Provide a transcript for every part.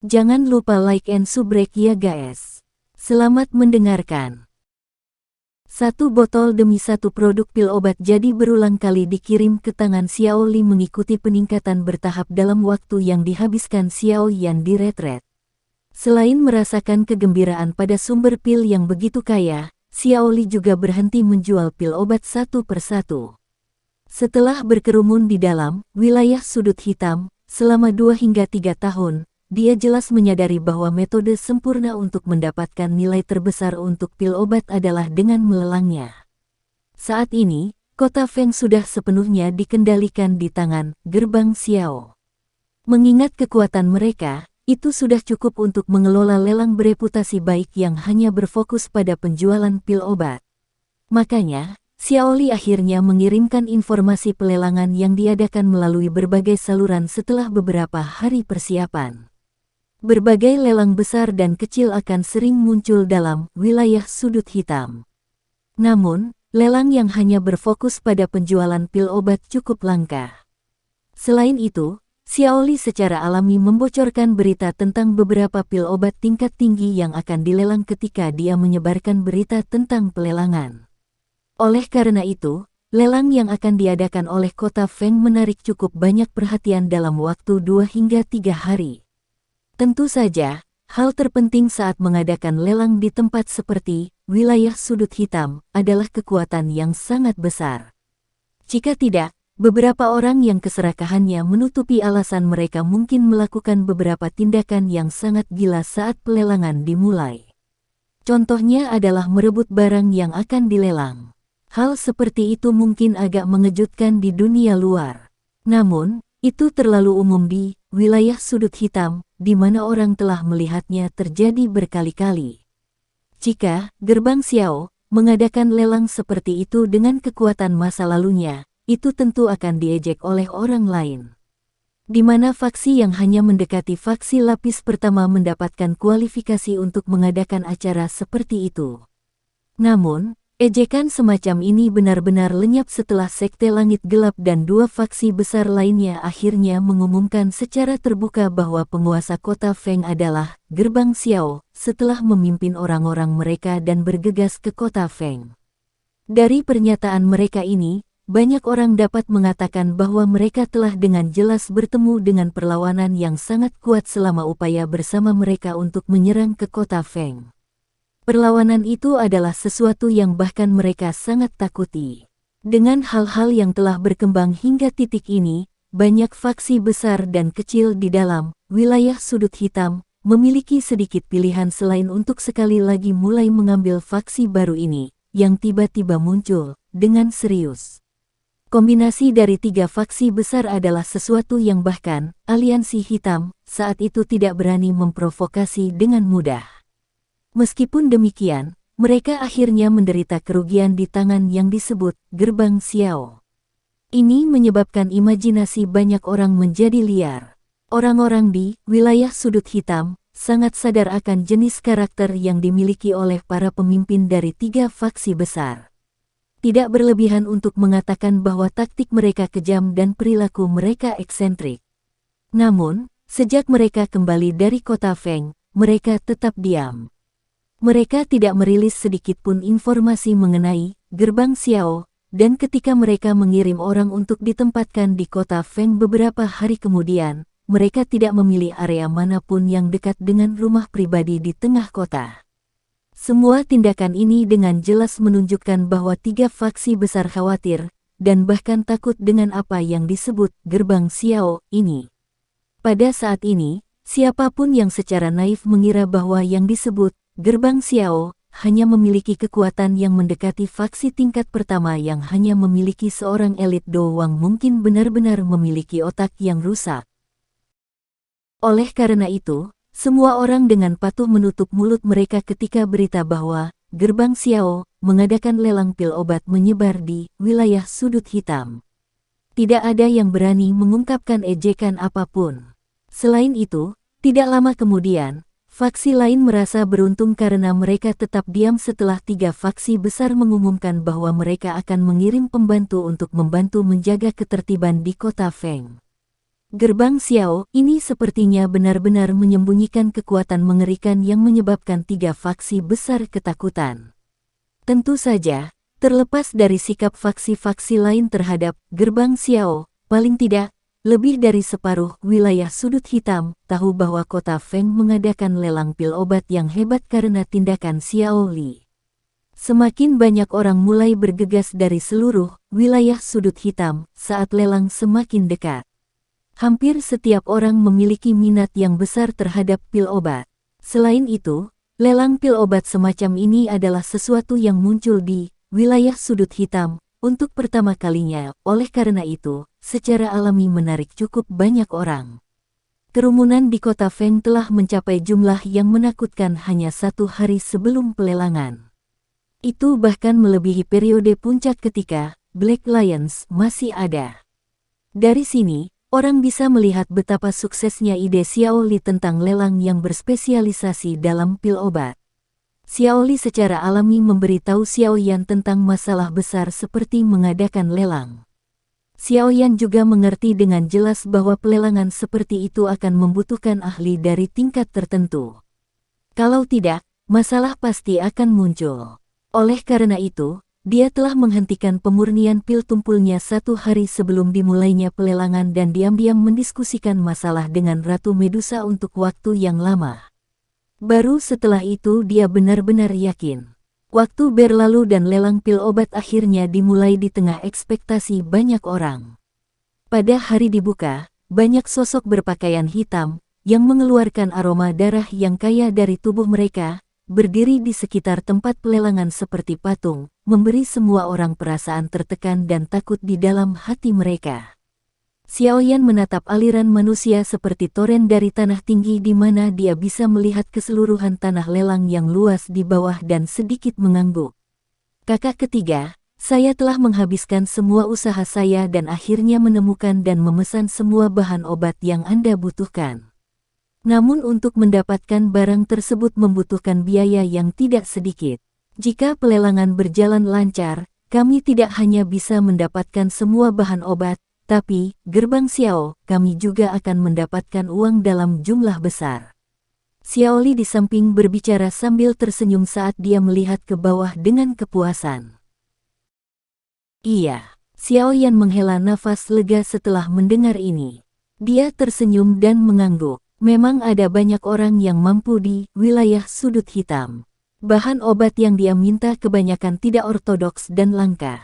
Jangan lupa like and subrek ya guys. Selamat mendengarkan. Satu botol demi satu produk pil obat jadi berulang kali dikirim ke tangan Xiao Li mengikuti peningkatan bertahap dalam waktu yang dihabiskan Xiao Yan di retret. Selain merasakan kegembiraan pada sumber pil yang begitu kaya, Xiao Li juga berhenti menjual pil obat satu persatu. Setelah berkerumun di dalam wilayah sudut hitam selama 2 hingga 3 tahun, dia jelas menyadari bahwa metode sempurna untuk mendapatkan nilai terbesar untuk pil obat adalah dengan melelangnya. Saat ini, kota Feng sudah sepenuhnya dikendalikan di tangan gerbang Xiao. Mengingat kekuatan mereka, itu sudah cukup untuk mengelola lelang bereputasi baik yang hanya berfokus pada penjualan pil obat. Makanya, Xiao Li akhirnya mengirimkan informasi pelelangan yang diadakan melalui berbagai saluran setelah beberapa hari persiapan. Berbagai lelang besar dan kecil akan sering muncul dalam wilayah sudut hitam. Namun, lelang yang hanya berfokus pada penjualan pil obat cukup langka. Selain itu, Xiao Li secara alami membocorkan berita tentang beberapa pil obat tingkat tinggi yang akan dilelang ketika dia menyebarkan berita tentang pelelangan. Oleh karena itu, lelang yang akan diadakan oleh kota Feng menarik cukup banyak perhatian dalam waktu 2 hingga 3 hari. Tentu saja, hal terpenting saat mengadakan lelang di tempat seperti wilayah sudut hitam adalah kekuatan yang sangat besar. Jika tidak, beberapa orang yang keserakahannya menutupi alasan mereka mungkin melakukan beberapa tindakan yang sangat gila saat pelelangan dimulai. Contohnya adalah merebut barang yang akan dilelang. Hal seperti itu mungkin agak mengejutkan di dunia luar. Namun, itu terlalu umum di wilayah sudut hitam, di mana orang telah melihatnya terjadi berkali-kali. Jika gerbang Xiao mengadakan lelang seperti itu dengan kekuatan masa lalunya, itu tentu akan diejek oleh orang lain. Di mana faksi yang hanya mendekati faksi lapis pertama mendapatkan kualifikasi untuk mengadakan acara seperti itu. Namun, ejekan semacam ini benar-benar lenyap setelah Sekte Langit Gelap dan 2 faksi besar lainnya akhirnya mengumumkan secara terbuka bahwa penguasa kota Feng adalah gerbang Xiao setelah memimpin orang-orang mereka dan bergegas ke kota Feng. Dari pernyataan mereka ini, banyak orang dapat mengatakan bahwa mereka telah dengan jelas bertemu dengan perlawanan yang sangat kuat selama upaya bersama mereka untuk menyerang ke kota Feng. Perlawanan itu adalah sesuatu yang bahkan mereka sangat takuti. Dengan hal-hal yang telah berkembang hingga titik ini, banyak faksi besar dan kecil di dalam wilayah sudut hitam memiliki sedikit pilihan selain untuk sekali lagi mulai mengambil faksi baru ini, yang tiba-tiba muncul dengan serius. Kombinasi dari 3 faksi besar adalah sesuatu yang bahkan aliansi hitam saat itu tidak berani memprovokasi dengan mudah. Meskipun demikian, mereka akhirnya menderita kerugian di tangan yang disebut gerbang Xiao. Ini menyebabkan imajinasi banyak orang menjadi liar. Orang-orang di wilayah sudut hitam sangat sadar akan jenis karakter yang dimiliki oleh para pemimpin dari 3 faksi besar. Tidak berlebihan untuk mengatakan bahwa taktik mereka kejam dan perilaku mereka eksentrik. Namun, sejak mereka kembali dari kota Feng, mereka tetap diam. Mereka tidak merilis sedikit pun informasi mengenai gerbang Xiao, dan ketika mereka mengirim orang untuk ditempatkan di kota Feng beberapa hari kemudian, mereka tidak memilih area manapun yang dekat dengan rumah pribadi di tengah kota. Semua tindakan ini dengan jelas menunjukkan bahwa 3 faksi besar khawatir, dan bahkan takut dengan apa yang disebut gerbang Xiao ini. Pada saat ini, siapapun yang secara naif mengira bahwa yang disebut gerbang Xiao hanya memiliki kekuatan yang mendekati faksi tingkat pertama yang hanya memiliki seorang elit doang mungkin benar-benar memiliki otak yang rusak. Oleh karena itu, semua orang dengan patuh menutup mulut mereka ketika berita bahwa gerbang Xiao mengadakan lelang pil obat menyebar di wilayah sudut hitam. Tidak ada yang berani mengungkapkan ejekan apapun. Selain itu, tidak lama kemudian, faksi lain merasa beruntung karena mereka tetap diam setelah 3 faksi besar mengumumkan bahwa mereka akan mengirim pembantu untuk membantu menjaga ketertiban di kota Feng. Gerbang Xiao ini sepertinya benar-benar menyembunyikan kekuatan mengerikan yang menyebabkan tiga faksi besar ketakutan. Tentu saja, terlepas dari sikap faksi-faksi lain terhadap Gerbang Xiao, paling tidak, lebih dari separuh wilayah sudut hitam tahu bahwa kota Feng mengadakan lelang pil obat yang hebat karena tindakan Xiao Li. Semakin banyak orang mulai bergegas dari seluruh wilayah sudut hitam saat lelang semakin dekat. Hampir setiap orang memiliki minat yang besar terhadap pil obat. Selain itu, lelang pil obat semacam ini adalah sesuatu yang muncul di wilayah sudut hitam untuk pertama kalinya. Oleh karena itu, secara alami menarik cukup banyak orang. Kerumunan di kota Feng telah mencapai jumlah yang menakutkan hanya 1 hari sebelum pelelangan. Itu bahkan melebihi periode puncak ketika Black Lions masih ada. Dari sini, orang bisa melihat betapa suksesnya ide Xiao Li tentang lelang yang berspesialisasi dalam pil obat. Xiao Li secara alami memberitahu Xiao Yan tentang masalah besar seperti mengadakan lelang. Xiao Yan juga mengerti dengan jelas bahwa pelelangan seperti itu akan membutuhkan ahli dari tingkat tertentu. Kalau tidak, masalah pasti akan muncul. Oleh karena itu, dia telah menghentikan pemurnian pil tumpulnya 1 hari sebelum dimulainya pelelangan dan diam-diam mendiskusikan masalah dengan Ratu Medusa untuk waktu yang lama. Baru setelah itu dia benar-benar yakin. Waktu berlalu dan lelang pil obat akhirnya dimulai di tengah ekspektasi banyak orang. Pada hari dibuka, banyak sosok berpakaian hitam, yang mengeluarkan aroma darah yang kaya dari tubuh mereka, berdiri di sekitar tempat pelelangan seperti patung, memberi semua orang perasaan tertekan dan takut di dalam hati mereka. Xiao Yan menatap aliran manusia seperti toren dari tanah tinggi di mana dia bisa melihat keseluruhan tanah lelang yang luas di bawah dan sedikit mengangguk. Kakak ketiga, saya telah menghabiskan semua usaha saya dan akhirnya menemukan dan memesan semua bahan obat yang Anda butuhkan. Namun untuk mendapatkan barang tersebut membutuhkan biaya yang tidak sedikit. Jika pelelangan berjalan lancar, kami tidak hanya bisa mendapatkan semua bahan obat, tapi, Gerbang Xiao, kami juga akan mendapatkan uang dalam jumlah besar. Xiao Li di samping berbicara sambil tersenyum saat dia melihat ke bawah dengan kepuasan. Iya, Xiao Yan menghela nafas lega setelah mendengar ini. Dia tersenyum dan mengangguk. Memang ada banyak orang yang mampu di wilayah sudut hitam. Bahan obat yang dia minta kebanyakan tidak ortodoks dan langka.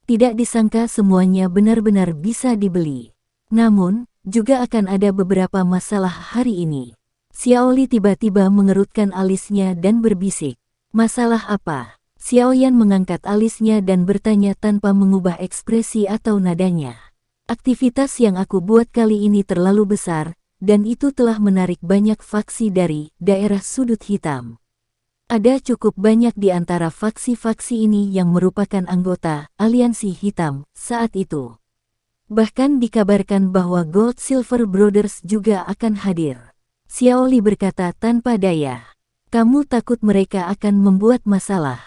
Tidak disangka semuanya benar-benar bisa dibeli. Namun, juga akan ada beberapa masalah hari ini. Xiao Li tiba-tiba mengerutkan alisnya dan berbisik. Masalah apa? Xiao Yan mengangkat alisnya dan bertanya tanpa mengubah ekspresi atau nadanya. Aktivitas yang aku buat kali ini terlalu besar, dan itu telah menarik banyak faksi dari daerah sudut hitam. Ada cukup banyak di antara faksi-faksi ini yang merupakan anggota Aliansi Hitam saat itu. Bahkan dikabarkan bahwa Gold Silver Brothers juga akan hadir. Xiao Li berkata tanpa daya. Kamu takut mereka akan membuat masalah?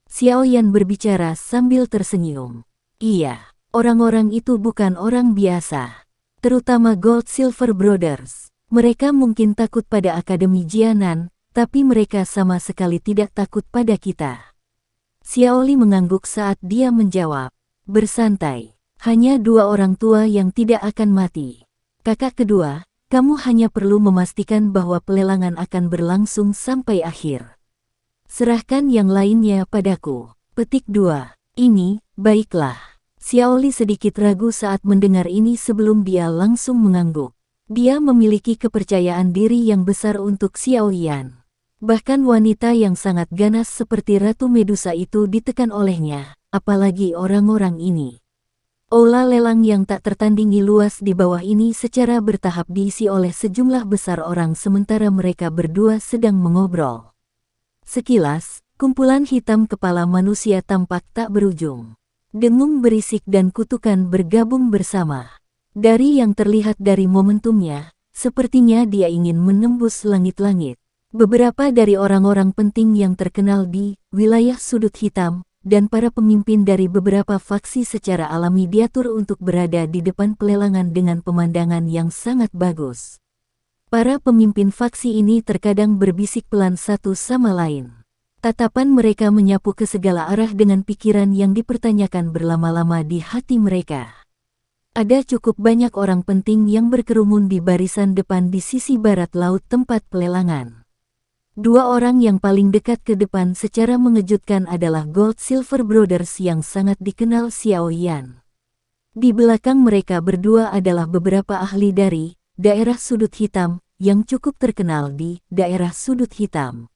Xiao Yan berbicara sambil tersenyum. Iya, orang-orang itu bukan orang biasa. Terutama Gold Silver Brothers. Mereka mungkin takut pada Akademi Jianan, tapi mereka sama sekali tidak takut pada kita. Xiao Li mengangguk saat dia menjawab. Bersantai, hanya 2 orang tua yang tidak akan mati. Kakak kedua, kamu hanya perlu memastikan bahwa pelelangan akan berlangsung sampai akhir. Serahkan yang lainnya padaku. Petik 2. Ini, baiklah. Xiao Li sedikit ragu saat mendengar ini sebelum dia langsung mengangguk. Dia memiliki kepercayaan diri yang besar untuk Xiao Yan. Bahkan wanita yang sangat ganas seperti Ratu Medusa itu ditekan olehnya, apalagi orang-orang ini. Aula lelang yang tak tertandingi luas di bawah ini secara bertahap diisi oleh sejumlah besar orang sementara mereka berdua sedang mengobrol. Sekilas, kumpulan hitam kepala manusia tampak tak berujung. Dengung berisik dan kutukan bergabung bersama. Dari yang terlihat dari momentumnya, sepertinya dia ingin menembus langit-langit. Beberapa dari orang-orang penting yang terkenal di wilayah sudut hitam dan para pemimpin dari beberapa faksi secara alami diatur untuk berada di depan pelelangan dengan pemandangan yang sangat bagus. Para pemimpin faksi ini terkadang berbisik pelan satu sama lain. Tatapan mereka menyapu ke segala arah dengan pikiran yang dipertanyakan berlama-lama di hati mereka. Ada cukup banyak orang penting yang berkerumun di barisan depan di sisi barat laut tempat pelelangan. Dua orang yang paling dekat ke depan secara mengejutkan adalah Gold Silver Brothers yang sangat dikenal Xiao Yan. Di belakang mereka berdua adalah beberapa ahli dari daerah sudut hitam yang cukup terkenal di daerah sudut hitam.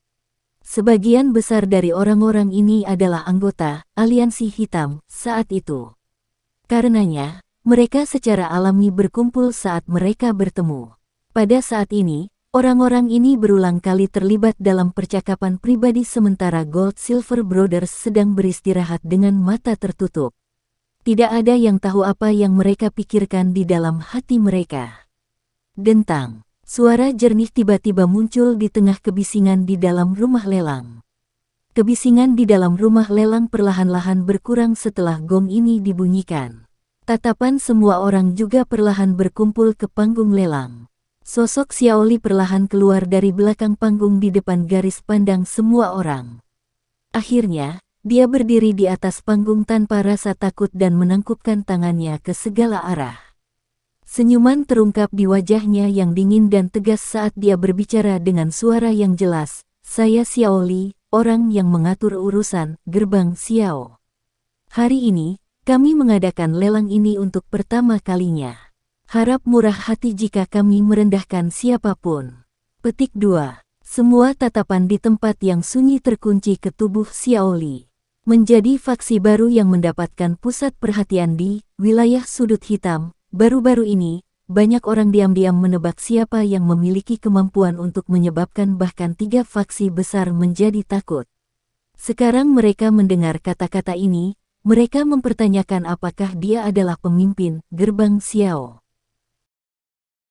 Sebagian besar dari orang-orang ini adalah anggota Aliansi Hitam saat itu. Karenanya, mereka secara alami berkumpul saat mereka bertemu. Pada saat ini, orang-orang ini berulang kali terlibat dalam percakapan pribadi sementara Gold Silver Brothers sedang beristirahat dengan mata tertutup. Tidak ada yang tahu apa yang mereka pikirkan di dalam hati mereka. Dentang, suara jernih tiba-tiba muncul di tengah kebisingan di dalam rumah lelang. Kebisingan di dalam rumah lelang perlahan-lahan berkurang setelah gong ini dibunyikan. Tatapan semua orang juga perlahan berkumpul ke panggung lelang. Sosok Xiaoli perlahan keluar dari belakang panggung di depan garis pandang semua orang. Akhirnya, dia berdiri di atas panggung tanpa rasa takut dan menangkupkan tangannya ke segala arah. Senyuman terungkap di wajahnya yang dingin dan tegas saat dia berbicara dengan suara yang jelas. Saya Xiaoli, orang yang mengatur urusan gerbang Xiao. Hari ini, kami mengadakan lelang ini untuk pertama kalinya. Harap murah hati jika kami merendahkan siapapun. Petik 2. Semua tatapan di tempat yang sunyi terkunci ke tubuh Xiaoli. Menjadi faksi baru yang mendapatkan pusat perhatian di wilayah sudut hitam, baru-baru ini, banyak orang diam-diam menebak siapa yang memiliki kemampuan untuk menyebabkan bahkan 3 faksi besar menjadi takut. Sekarang mereka mendengar kata-kata ini, mereka mempertanyakan apakah dia adalah pemimpin gerbang Xiao.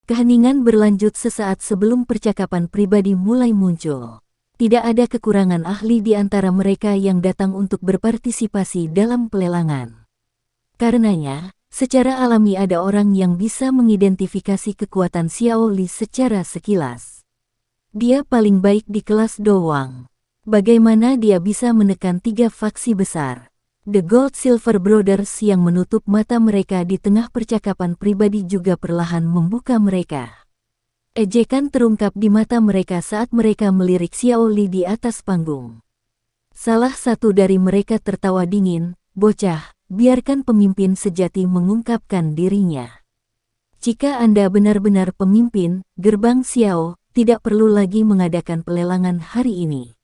Keheningan berlanjut sesaat sebelum percakapan pribadi mulai muncul. Tidak ada kekurangan ahli di antara mereka yang datang untuk berpartisipasi dalam pelelangan. Karenanya, secara alami ada orang yang bisa mengidentifikasi kekuatan Xiao Li secara sekilas. Dia paling baik di kelas doang. Bagaimana dia bisa menekan 3 faksi besar? The Gold Silver Brothers yang menutup mata mereka di tengah percakapan pribadi juga perlahan membuka mereka. Ejekan terungkap di mata mereka saat mereka melirik Xiao Li di atas panggung. Salah satu dari mereka tertawa dingin, "Bocah, biarkan pemimpin sejati mengungkapkan dirinya. Jika Anda benar-benar pemimpin gerbang Xiao, tidak perlu lagi mengadakan pelelangan hari ini."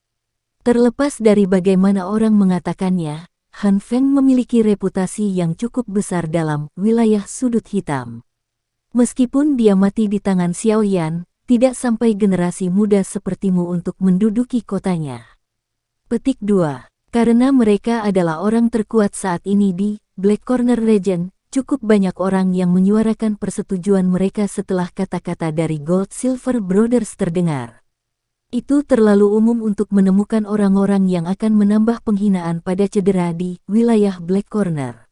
Terlepas dari bagaimana orang mengatakannya, Han Feng memiliki reputasi yang cukup besar dalam wilayah sudut hitam. Meskipun dia mati di tangan Xiao Yan, tidak sampai generasi muda sepertimu untuk menduduki kotanya. Petik 2. Karena mereka adalah orang terkuat saat ini di Black Corner Region, cukup banyak orang yang menyuarakan persetujuan mereka setelah kata-kata dari Gold Silver Brothers terdengar. Itu terlalu umum untuk menemukan orang-orang yang akan menambah penghinaan pada cedera di wilayah Black Corner.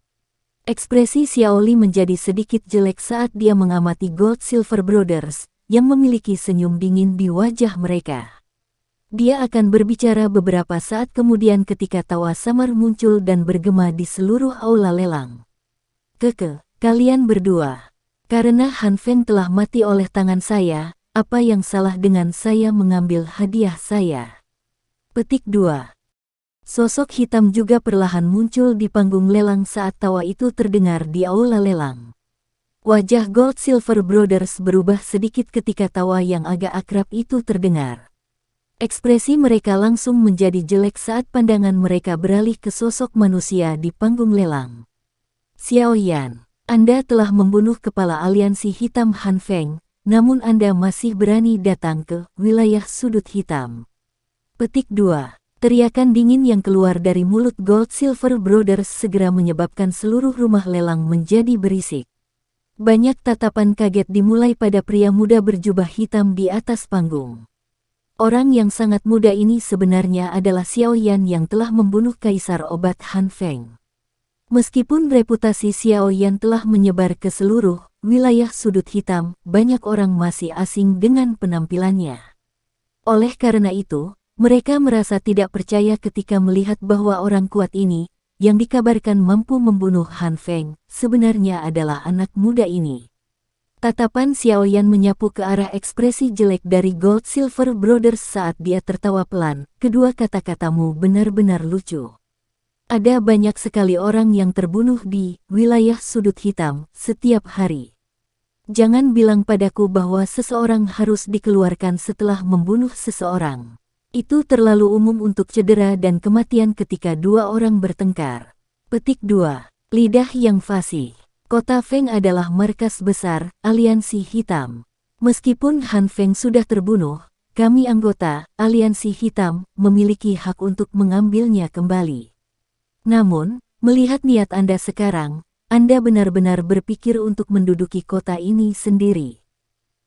Ekspresi Xiaoli menjadi sedikit jelek saat dia mengamati Gold Silver Brothers, yang memiliki senyum dingin di wajah mereka. Dia akan berbicara beberapa saat kemudian ketika tawa samar muncul dan bergema di seluruh aula lelang. Kalian berdua. Karena Han Feng telah mati oleh tangan saya, apa yang salah dengan saya mengambil hadiah saya? Petik 2. Sosok hitam juga perlahan muncul di panggung lelang saat tawa itu terdengar di aula lelang. Wajah Gold Silver Brothers berubah sedikit ketika tawa yang agak akrab itu terdengar. Ekspresi mereka langsung menjadi jelek saat pandangan mereka beralih ke sosok manusia di panggung lelang. Xiao Yan, Anda telah membunuh kepala aliansi hitam Han Feng, namun Anda masih berani datang ke wilayah sudut hitam. Petik 2. Teriakan dingin yang keluar dari mulut Gold Silver Brothers segera menyebabkan seluruh rumah lelang menjadi berisik. Banyak tatapan kaget dimulai pada pria muda berjubah hitam di atas panggung. Orang yang sangat muda ini sebenarnya adalah Xiao Yan yang telah membunuh Kaisar Obat Han Feng. Meskipun reputasi Xiao Yan telah menyebar ke seluruh wilayah sudut hitam, banyak orang masih asing dengan penampilannya. Oleh karena itu, mereka merasa tidak percaya ketika melihat bahwa orang kuat ini, yang dikabarkan mampu membunuh Han Feng, sebenarnya adalah anak muda ini. Tatapan Xiao Yan menyapu ke arah ekspresi jelek dari Gold Silver Brothers saat dia tertawa pelan. Kedua kata-katamu benar-benar lucu. Ada banyak sekali orang yang terbunuh di wilayah sudut hitam setiap hari. Jangan bilang padaku bahwa seseorang harus dikeluarkan setelah membunuh seseorang. Itu terlalu umum untuk cedera dan kematian ketika dua orang bertengkar. Petik 2. Lidah yang fasih. Kota Feng adalah markas besar Aliansi Hitam. Meskipun Han Feng sudah terbunuh, kami anggota Aliansi Hitam memiliki hak untuk mengambilnya kembali. Namun, melihat niat Anda sekarang, Anda benar-benar berpikir untuk menduduki kota ini sendiri.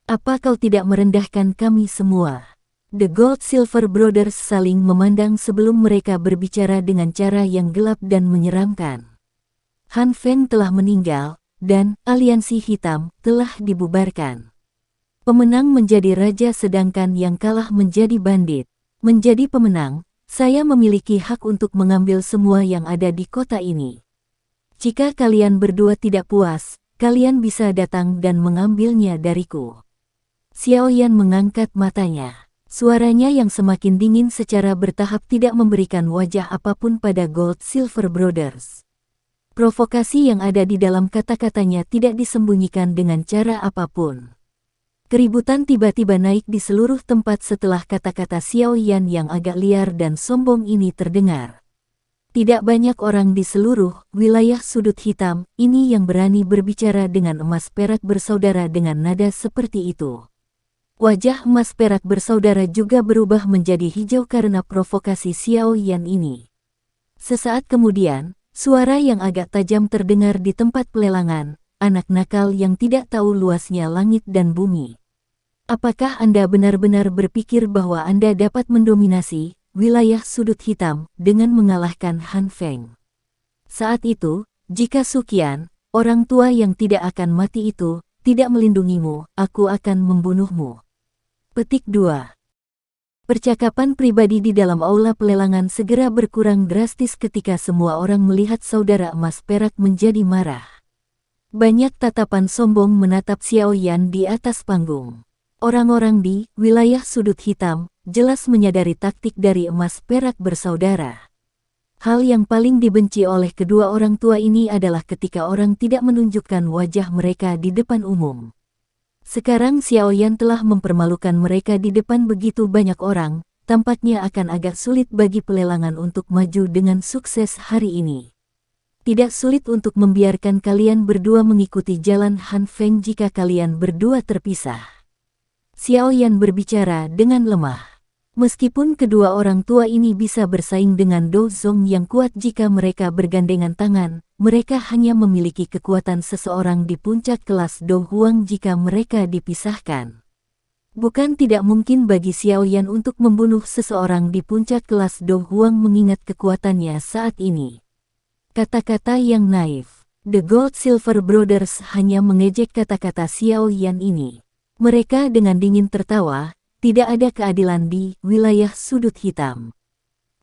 Apa kau tidak merendahkan kami semua? The Gold Silver Brothers saling memandang sebelum mereka berbicara dengan cara yang gelap dan menyeramkan. Han Feng telah meninggal, dan Aliansi Hitam telah dibubarkan. Pemenang menjadi raja sedangkan yang kalah menjadi bandit. Menjadi pemenang, saya memiliki hak untuk mengambil semua yang ada di kota ini. Jika kalian berdua tidak puas, kalian bisa datang dan mengambilnya dariku. Xiao Yan mengangkat matanya. Suaranya yang semakin dingin secara bertahap tidak memberikan wajah apapun pada Gold Silver Brothers. Provokasi yang ada di dalam kata-katanya tidak disembunyikan dengan cara apapun. Keributan tiba-tiba naik di seluruh tempat setelah kata-kata Xiao Yan yang agak liar dan sombong ini terdengar. Tidak banyak orang di seluruh wilayah sudut hitam ini yang berani berbicara dengan emas perak bersaudara dengan nada seperti itu. Wajah emas perak bersaudara juga berubah menjadi hijau karena provokasi Xiao Yan ini. Sesaat kemudian, suara yang agak tajam terdengar di tempat pelelangan, anak nakal yang tidak tahu luasnya langit dan bumi. Apakah Anda benar-benar berpikir bahwa Anda dapat mendominasi wilayah sudut hitam dengan mengalahkan Han Feng? Saat itu, jika Sukian, orang tua yang tidak akan mati itu, tidak melindungimu, aku akan membunuhmu. Petik 2. Percakapan pribadi di dalam aula pelelangan segera berkurang drastis ketika semua orang melihat saudara emas perak menjadi marah. Banyak tatapan sombong menatap Xiao Yan di atas panggung. Orang-orang di wilayah sudut hitam jelas menyadari taktik dari emas perak bersaudara. Hal yang paling dibenci oleh kedua orang tua ini adalah ketika orang tidak menunjukkan wajah mereka di depan umum. Sekarang Xiao Yan telah mempermalukan mereka di depan begitu banyak orang, tampaknya akan agak sulit bagi pelelangan untuk maju dengan sukses hari ini. Tidak sulit untuk membiarkan kalian berdua mengikuti jalan Han Feng jika kalian berdua terpisah. Xiao Yan berbicara dengan lemah. Meskipun kedua orang tua ini bisa bersaing dengan Do Zong yang kuat jika mereka bergandengan tangan, mereka hanya memiliki kekuatan seseorang di puncak kelas Do Huang jika mereka dipisahkan. Bukan tidak mungkin bagi Xiao Yan untuk membunuh seseorang di puncak kelas Do Huang mengingat kekuatannya saat ini. Kata-kata yang naif. The Gold Silver Brothers hanya mengejek kata-kata Xiao Yan ini. Mereka dengan dingin tertawa. Tidak ada keadilan di wilayah sudut hitam.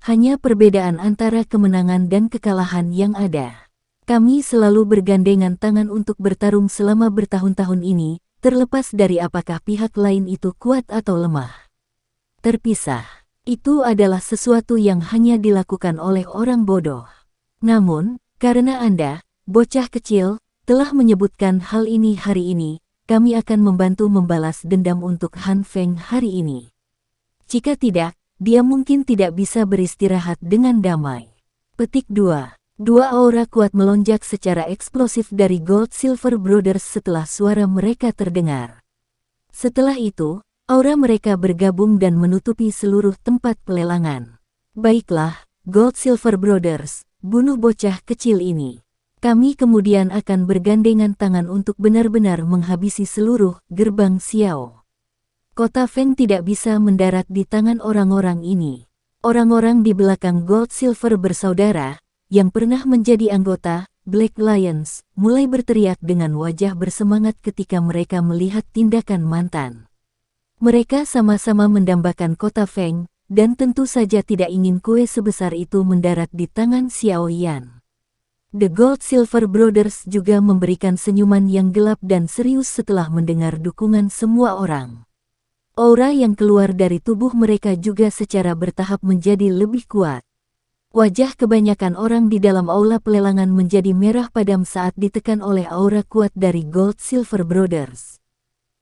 Hanya perbedaan antara kemenangan dan kekalahan yang ada. Kami selalu bergandengan tangan untuk bertarung selama bertahun-tahun ini, terlepas dari apakah pihak lain itu kuat atau lemah. Terpisah. Itu adalah sesuatu yang hanya dilakukan oleh orang bodoh. Namun, karena Anda, bocah kecil, telah menyebutkan hal ini hari ini, kami akan membantu membalas dendam untuk Han Feng hari ini. Jika tidak, dia mungkin tidak bisa beristirahat dengan damai. Petik 2. Dua aura kuat melonjak secara eksplosif dari Gold Silver Brothers setelah suara mereka terdengar. Setelah itu, aura mereka bergabung dan menutupi seluruh tempat pelelangan. Baiklah, Gold Silver Brothers, bunuh bocah kecil ini. Kami kemudian akan bergandengan tangan untuk benar-benar menghabisi seluruh gerbang Xiao. Kota Feng tidak bisa mendarat di tangan orang-orang ini. Orang-orang di belakang Gold Silver bersaudara, yang pernah menjadi anggota Black Lions, mulai berteriak dengan wajah bersemangat ketika mereka melihat tindakan mantan. Mereka sama-sama mendambakan kota Feng, dan tentu saja tidak ingin kue sebesar itu mendarat di tangan Xiao Yan. The Gold Silver Brothers juga memberikan senyuman yang gelap dan serius setelah mendengar dukungan semua orang. Aura yang keluar dari tubuh mereka juga secara bertahap menjadi lebih kuat. Wajah kebanyakan orang di dalam aula pelelangan menjadi merah padam saat ditekan oleh aura kuat dari Gold Silver Brothers.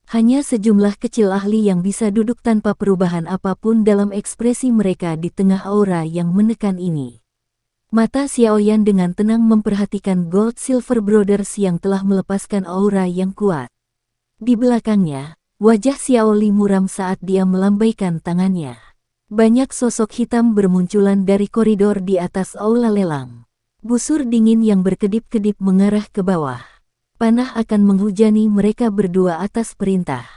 Hanya sejumlah kecil ahli yang bisa duduk tanpa perubahan apapun dalam ekspresi mereka di tengah aura yang menekan ini. Mata Xiao Yan dengan tenang memperhatikan Gold Silver Brothers yang telah melepaskan aura yang kuat. Di belakangnya, wajah Xiao Li muram saat dia melambaikan tangannya. Banyak sosok hitam bermunculan dari koridor di atas aula lelang. Busur dingin yang berkedip-kedip mengarah ke bawah. Panah akan menghujani mereka berdua atas perintah.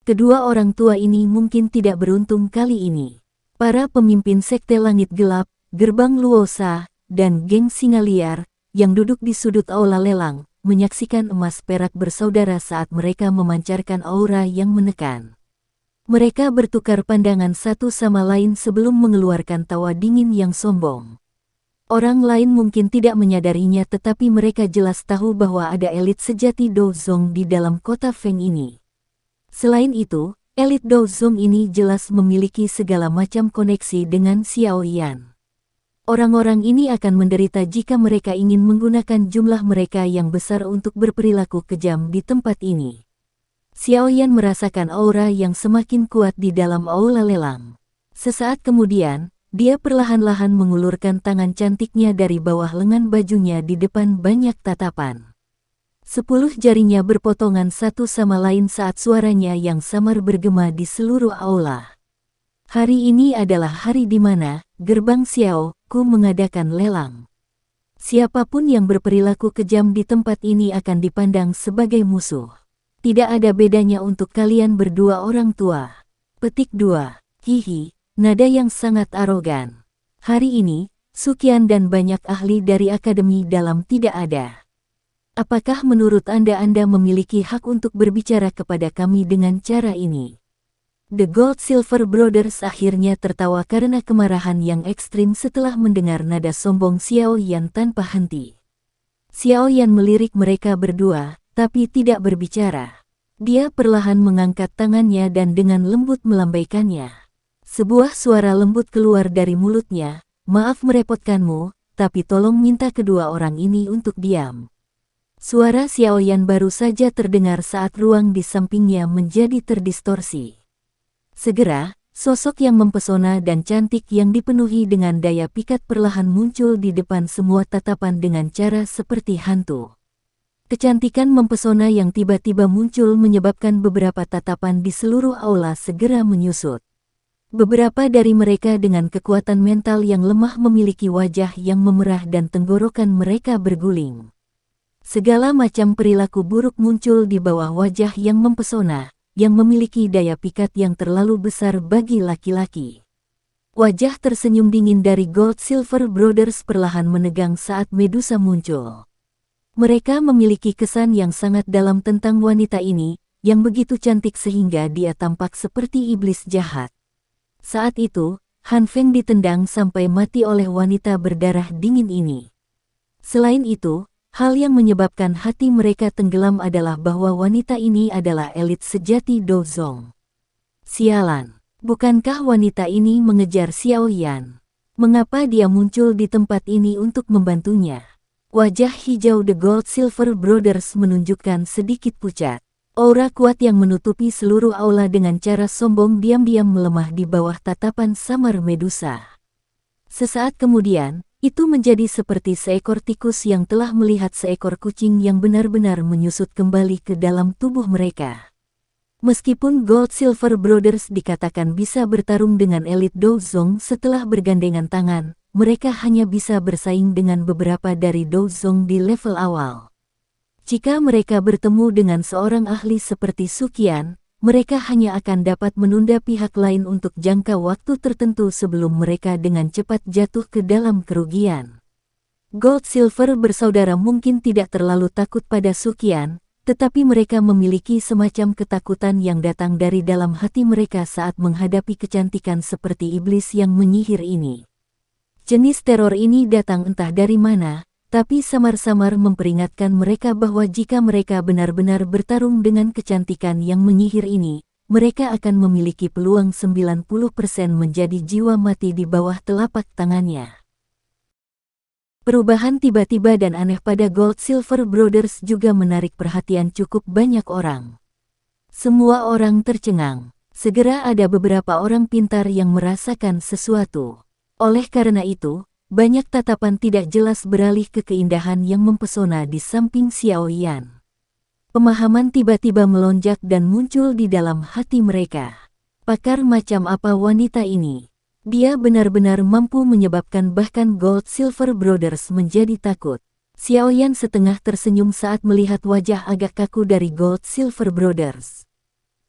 Kedua orang tua ini mungkin tidak beruntung kali ini. Para pemimpin Sekte Langit Gelap, Gerbang Luosa, dan Geng Singa Liar, yang duduk di sudut aula lelang, menyaksikan emas perak bersaudara saat mereka memancarkan aura yang menekan. Mereka bertukar pandangan satu sama lain sebelum mengeluarkan tawa dingin yang sombong. Orang lain mungkin tidak menyadarinya tetapi mereka jelas tahu bahwa ada elit sejati Douzong di dalam kota Feng ini. Selain itu, elit Douzong ini jelas memiliki segala macam koneksi dengan Xiao Yan. Orang-orang ini akan menderita jika mereka ingin menggunakan jumlah mereka yang besar untuk berperilaku kejam di tempat ini. Xiao Yan merasakan aura yang semakin kuat di dalam aula lelang. Sesaat kemudian, dia perlahan-lahan mengulurkan tangan cantiknya dari bawah lengan bajunya di depan banyak tatapan. 10 jarinya berpotongan satu sama lain saat suaranya yang samar bergema di seluruh aula. Hari ini adalah hari di mana Gerbang Xiao Ku mengadakan lelang. Siapapun yang berperilaku kejam di tempat ini akan dipandang sebagai musuh. Tidak ada bedanya untuk kalian berdua orang tua. Petik 2. Hihi. Nada yang sangat arogan. Hari ini, Sukian dan banyak ahli dari Akademi Dalam tidak ada. Apakah menurut Anda memiliki hak untuk berbicara kepada kami dengan cara ini? The Gold Silver Brothers akhirnya tertawa karena kemarahan yang ekstrim setelah mendengar nada sombong Xiao Yan tanpa henti. Xiao Yan melirik mereka berdua, tapi tidak berbicara. Dia perlahan mengangkat tangannya dan dengan lembut melambaikannya. Sebuah suara lembut keluar dari mulutnya, "Maaf merepotkanmu, tapi tolong minta kedua orang ini untuk diam." Suara Xiao Yan baru saja terdengar saat ruang di sampingnya menjadi terdistorsi. Segera, sosok yang mempesona dan cantik yang dipenuhi dengan daya pikat perlahan muncul di depan semua tatapan dengan cara seperti hantu. Kecantikan mempesona yang tiba-tiba muncul menyebabkan beberapa tatapan di seluruh aula segera menyusut. Beberapa dari mereka dengan kekuatan mental yang lemah memiliki wajah yang memerah dan tenggorokan mereka berguling. Segala macam perilaku buruk muncul di bawah wajah yang mempesona, yang memiliki daya pikat yang terlalu besar bagi laki-laki. Wajah tersenyum dingin dari Gold Silver Brothers perlahan menegang saat Medusa muncul. Mereka memiliki kesan yang sangat dalam tentang wanita ini, yang begitu cantik sehingga dia tampak seperti iblis jahat. Saat itu, Han Feng ditendang sampai mati oleh wanita berdarah dingin ini. Selain itu, hal yang menyebabkan hati mereka tenggelam adalah bahwa wanita ini adalah elit sejati Douzong. Sialan, bukankah wanita ini mengejar Xiao Yan? Mengapa dia muncul di tempat ini untuk membantunya? Wajah hijau The Gold Silver Brothers menunjukkan sedikit pucat. Aura kuat yang menutupi seluruh aula dengan cara sombong diam-diam melemah di bawah tatapan samar Medusa. Sesaat kemudian, itu menjadi seperti seekor tikus yang telah melihat seekor kucing yang benar-benar menyusut kembali ke dalam tubuh mereka. Meskipun Gold Silver Brothers dikatakan bisa bertarung dengan elit Douzong setelah bergandengan tangan, mereka hanya bisa bersaing dengan beberapa dari Douzong di level awal. Jika mereka bertemu dengan seorang ahli seperti Sukian, mereka hanya akan dapat menunda pihak lain untuk jangka waktu tertentu sebelum mereka dengan cepat jatuh ke dalam kerugian. Gold Silver bersaudara mungkin tidak terlalu takut pada Suqian, tetapi mereka memiliki semacam ketakutan yang datang dari dalam hati mereka saat menghadapi kecantikan seperti iblis yang menyihir ini. Jenis teror ini datang entah dari mana, tapi samar-samar memperingatkan mereka bahwa jika mereka benar-benar bertarung dengan kecantikan yang menyihir ini, mereka akan memiliki peluang 90% menjadi jiwa mati di bawah telapak tangannya. Perubahan tiba-tiba dan aneh pada Gold Silver Brothers juga menarik perhatian cukup banyak orang. Semua orang tercengang. Segera ada beberapa orang pintar yang merasakan sesuatu. Oleh karena itu, banyak tatapan tidak jelas beralih ke keindahan yang mempesona di samping Xiao Yan. Pemahaman tiba-tiba melonjak dan muncul di dalam hati mereka. Pakar macam apa wanita ini? Dia benar-benar mampu menyebabkan bahkan Gold Silver Brothers menjadi takut. Xiao Yan setengah tersenyum saat melihat wajah agak kaku dari Gold Silver Brothers.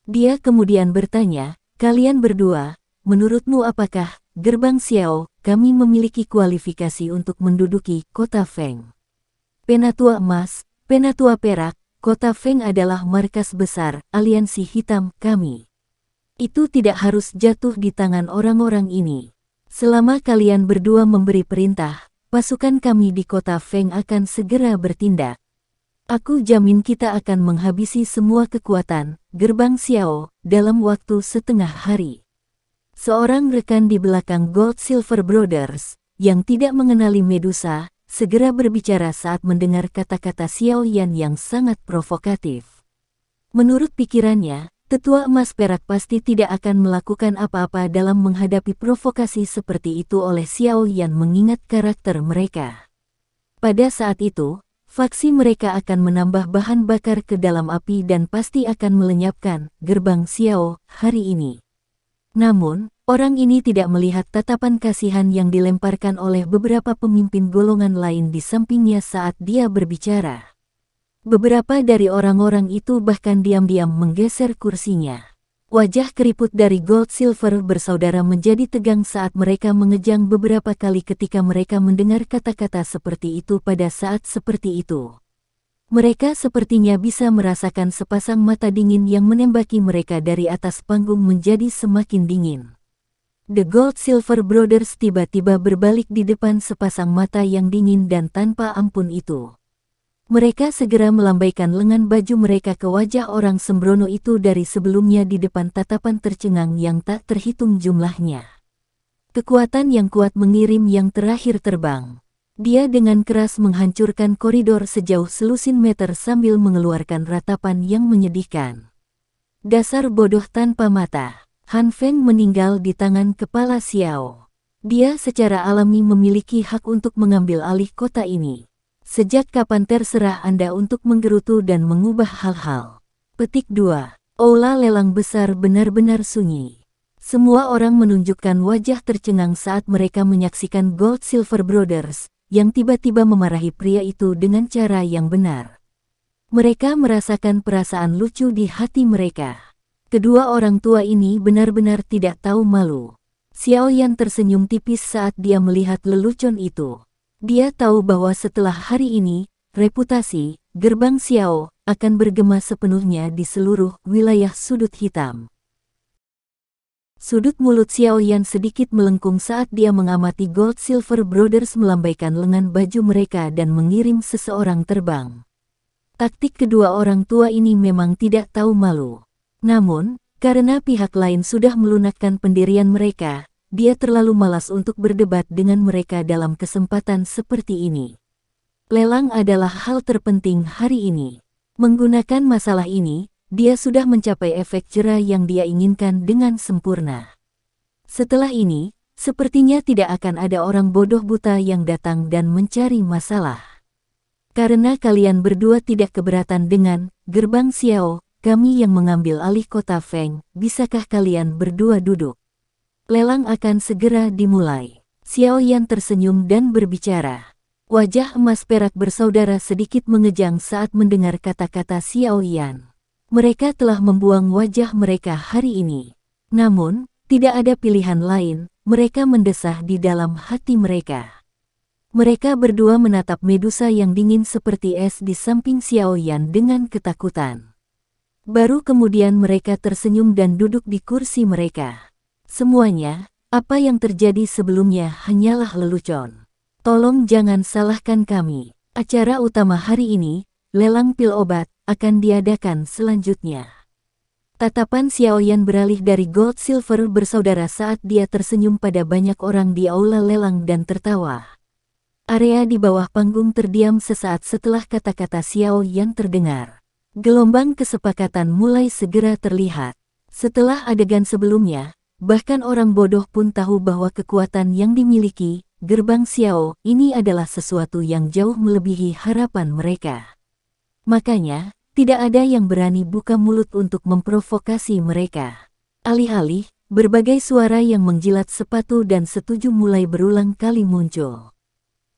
Dia kemudian bertanya, "Kalian berdua, menurutmu apakah Gerbang Xiao, kami memiliki kualifikasi untuk menduduki Kota Feng? Penatua Emas, Penatua Perak, Kota Feng adalah markas besar aliansi hitam kami. Itu tidak harus jatuh di tangan orang-orang ini. Selama kalian berdua memberi perintah, pasukan kami di Kota Feng akan segera bertindak. Aku jamin kita akan menghabisi semua kekuatan Gerbang Xiao dalam waktu setengah hari." Seorang rekan di belakang Gold Silver Brothers, yang tidak mengenali Medusa, segera berbicara saat mendengar kata-kata Xiao Yan yang sangat provokatif. Menurut pikirannya, Tetua Emas Perak pasti tidak akan melakukan apa-apa dalam menghadapi provokasi seperti itu oleh Xiao Yan mengingat karakter mereka. Pada saat itu, faksi mereka akan menambah bahan bakar ke dalam api dan pasti akan melenyapkan Gerbang Xiao hari ini. Namun, orang ini tidak melihat tatapan kasihan yang dilemparkan oleh beberapa pemimpin golongan lain di sampingnya saat dia berbicara. Beberapa dari orang-orang itu bahkan diam-diam menggeser kursinya. Wajah keriput dari Gold Silver bersaudara menjadi tegang saat mereka mengejang beberapa kali ketika mereka mendengar kata-kata seperti itu pada saat seperti itu. Mereka sepertinya bisa merasakan sepasang mata dingin yang menembaki mereka dari atas panggung menjadi semakin dingin. The Gold Silver Brothers tiba-tiba berbalik di depan sepasang mata yang dingin dan tanpa ampun itu. Mereka segera melambaikan lengan baju mereka ke wajah orang sembrono itu dari sebelumnya di depan tatapan tercengang yang tak terhitung jumlahnya. Kekuatan yang kuat mengirim yang terakhir terbang. Dia dengan keras menghancurkan koridor sejauh selusin meter sambil mengeluarkan ratapan yang menyedihkan. Dasar bodoh tanpa mata. Han Feng meninggal di tangan kepala Xiao. Dia secara alami memiliki hak untuk mengambil alih kota ini. Sejak kapan terserah Anda untuk menggerutu dan mengubah hal-hal? Petik 2. Aula lelang besar benar-benar sunyi. Semua orang menunjukkan wajah tercengang saat mereka menyaksikan Gold Silver Brothers yang tiba-tiba memarahi pria itu dengan cara yang benar. Mereka merasakan perasaan lucu di hati mereka. Kedua orang tua ini benar-benar tidak tahu malu. Xiao Yan tersenyum tipis saat dia melihat lelucon itu. Dia tahu bahwa setelah hari ini, reputasi Gerbang Xiao akan bergema sepenuhnya di seluruh wilayah sudut hitam. Sudut mulut Xiao Yan sedikit melengkung saat dia mengamati Gold Silver Brothers melambaikan lengan baju mereka dan mengirim seseorang terbang. Taktik kedua orang tua ini memang tidak tahu malu. Namun, karena pihak lain sudah melunakkan pendirian mereka, dia terlalu malas untuk berdebat dengan mereka dalam kesempatan seperti ini. Lelang adalah hal terpenting hari ini. Menggunakan masalah ini, dia sudah mencapai efek jera yang dia inginkan dengan sempurna. Setelah ini, sepertinya tidak akan ada orang bodoh buta yang datang dan mencari masalah. Karena kalian berdua tidak keberatan dengan Gerbang Xiao, kami yang mengambil alih kota Feng, bisakah kalian berdua duduk? Lelang akan segera dimulai. Xiao Yan tersenyum dan berbicara. Wajah emas perak bersaudara sedikit mengejang saat mendengar kata-kata Xiao Yan. Mereka telah membuang wajah mereka hari ini. Namun, tidak ada pilihan lain, mereka mendesah di dalam hati mereka. Mereka berdua menatap Medusa yang dingin seperti es di samping Xiao Yan dengan ketakutan. Baru kemudian mereka tersenyum dan duduk di kursi mereka. Semuanya, apa yang terjadi sebelumnya hanyalah lelucon. Tolong jangan salahkan kami. Acara utama hari ini, lelang pil obat, akan diadakan selanjutnya. Tatapan Xiao Yan beralih dari Gold Silver bersaudara saat dia tersenyum pada banyak orang di aula lelang dan tertawa. Area di bawah panggung terdiam sesaat setelah kata-kata Xiao Yan terdengar. Gelombang kesepakatan mulai segera terlihat. Setelah adegan sebelumnya, bahkan orang bodoh pun tahu bahwa kekuatan yang dimiliki gerbang Xiao ini adalah sesuatu yang jauh melebihi harapan mereka. Makanya, tidak ada yang berani buka mulut untuk memprovokasi mereka. Alih-alih, berbagai suara yang menjilat sepatu dan setuju mulai berulang kali muncul.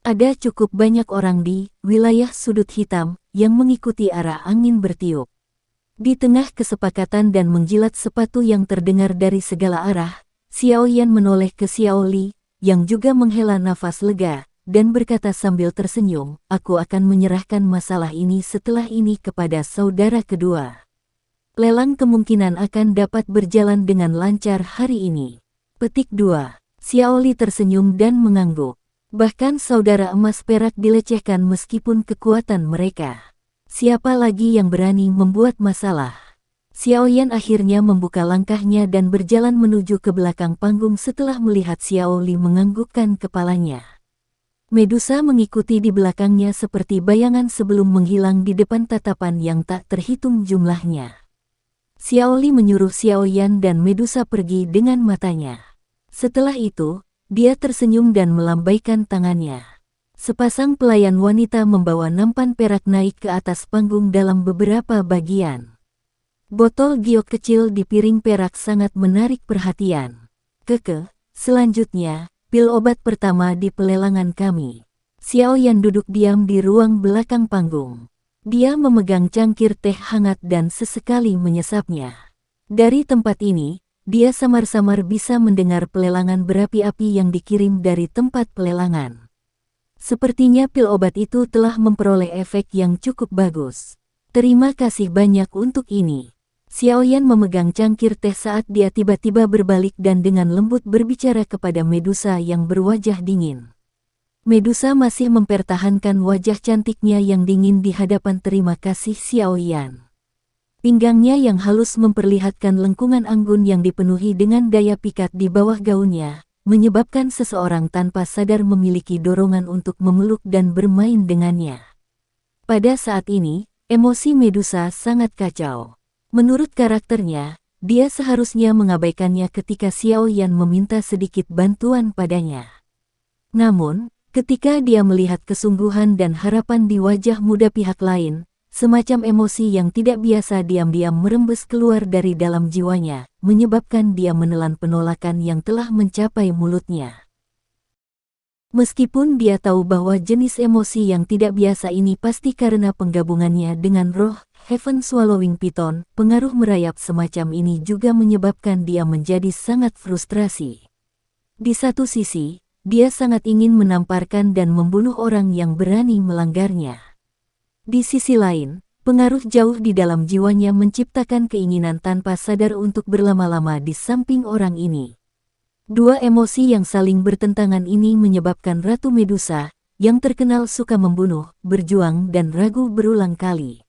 Ada cukup banyak orang di wilayah sudut hitam yang mengikuti arah angin bertiup. Di tengah kesepakatan dan menjilat sepatu yang terdengar dari segala arah, Xiao Yan menoleh ke Xiao Li, yang juga menghela nafas lega, dan berkata sambil tersenyum, aku akan menyerahkan masalah ini setelah ini kepada saudara kedua. Lelang kemungkinan akan dapat berjalan dengan lancar hari ini. Petik 2. Xiao Li tersenyum dan mengangguk. Bahkan saudara emas perak dilecehkan meskipun kekuatan mereka. Siapa lagi yang berani membuat masalah? Xiao Yan akhirnya membuka langkahnya dan berjalan menuju ke belakang panggung setelah melihat Xiao Li menganggukkan kepalanya. Medusa mengikuti di belakangnya seperti bayangan sebelum menghilang di depan tatapan yang tak terhitung jumlahnya. Xiao Li menyuruh Xiao Yan dan Medusa pergi dengan matanya. Setelah itu, dia tersenyum dan melambaikan tangannya. Sepasang pelayan wanita membawa nampan perak naik ke atas panggung dalam beberapa bagian. Botol giok kecil di piring perak sangat menarik perhatian. Selanjutnya, pil obat pertama di pelelangan kami. Xiao Yan duduk diam di ruang belakang panggung. Dia memegang cangkir teh hangat dan sesekali menyesapnya. Dari tempat ini, dia samar-samar bisa mendengar pelelangan berapi-api yang dikirim dari tempat pelelangan. Sepertinya pil obat itu telah memperoleh efek yang cukup bagus. Terima kasih banyak untuk ini. Xiao Yan memegang cangkir teh saat dia tiba-tiba berbalik dan dengan lembut berbicara kepada Medusa yang berwajah dingin. Medusa masih mempertahankan wajah cantiknya yang dingin di hadapan terima kasih Xiao Yan. Pinggangnya yang halus memperlihatkan lengkungan anggun yang dipenuhi dengan daya pikat di bawah gaunnya, menyebabkan seseorang tanpa sadar memiliki dorongan untuk memeluk dan bermain dengannya. Pada saat ini, emosi Medusa sangat kacau. Menurut karakternya, dia seharusnya mengabaikannya ketika Xiao Yan meminta sedikit bantuan padanya. Namun, ketika dia melihat kesungguhan dan harapan di wajah muda pihak lain, semacam emosi yang tidak biasa diam-diam merembes keluar dari dalam jiwanya, menyebabkan dia menelan penolakan yang telah mencapai mulutnya. Meskipun dia tahu bahwa jenis emosi yang tidak biasa ini pasti karena penggabungannya dengan roh Heaven Swallowing Python, pengaruh merayap semacam ini juga menyebabkan dia menjadi sangat frustrasi. Di satu sisi, dia sangat ingin menamparkan dan membunuh orang yang berani melanggarnya. Di sisi lain, pengaruh jauh di dalam jiwanya menciptakan keinginan tanpa sadar untuk berlama-lama di samping orang ini. Dua emosi yang saling bertentangan ini menyebabkan Ratu Medusa, yang terkenal suka membunuh, berjuang dan ragu berulang kali.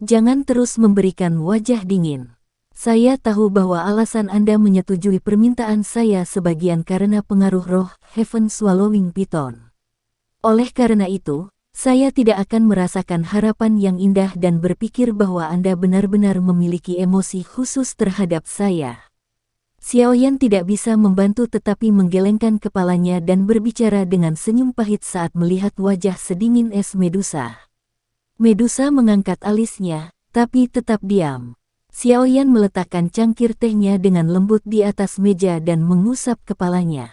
Jangan terus memberikan wajah dingin. Saya tahu bahwa alasan Anda menyetujui permintaan saya sebagian karena pengaruh roh Heaven Swallowing Python. Oleh karena itu, saya tidak akan merasakan harapan yang indah dan berpikir bahwa Anda benar-benar memiliki emosi khusus terhadap saya. Xiao Yan tidak bisa membantu tetapi menggelengkan kepalanya dan berbicara dengan senyum pahit saat melihat wajah sedingin es Medusa. Medusa mengangkat alisnya, tapi tetap diam. Xiao Yan meletakkan cangkir tehnya dengan lembut di atas meja dan mengusap kepalanya.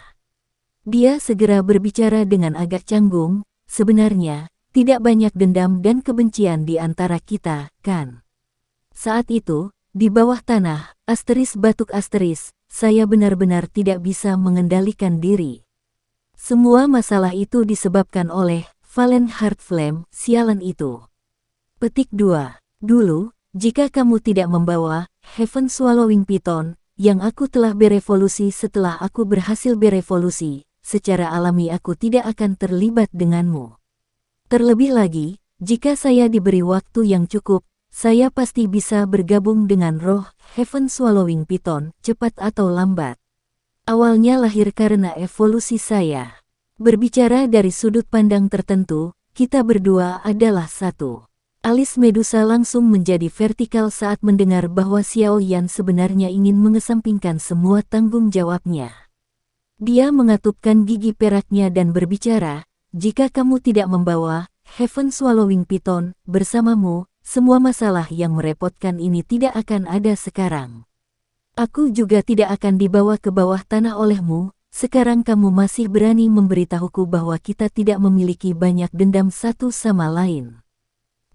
Dia segera berbicara dengan agak canggung, sebenarnya, tidak banyak dendam dan kebencian di antara kita, kan? Saat itu, di bawah tanah, batuk saya benar-benar tidak bisa mengendalikan diri. Semua masalah itu disebabkan oleh Valen Heart Flame, sialan itu. Petik 2. Dulu, jika kamu tidak membawa Heaven Swallowing Python, yang aku telah berevolusi setelah aku berhasil berevolusi, secara alami aku tidak akan terlibat denganmu. Terlebih lagi, jika saya diberi waktu yang cukup, saya pasti bisa bergabung dengan roh Heaven Swallowing Python, cepat atau lambat. Awalnya lahir karena evolusi saya. Berbicara dari sudut pandang tertentu, kita berdua adalah satu. Alis Medusa langsung menjadi vertikal saat mendengar bahwa Xiao Yan sebenarnya ingin mengesampingkan semua tanggung jawabnya. Dia mengatupkan gigi peraknya dan berbicara, jika kamu tidak membawa Heaven Swallowing Python bersamamu, semua masalah yang merepotkan ini tidak akan ada sekarang. Aku juga tidak akan dibawa ke bawah tanah olehmu. Sekarang kamu masih berani memberitahuku bahwa kita tidak memiliki banyak dendam satu sama lain.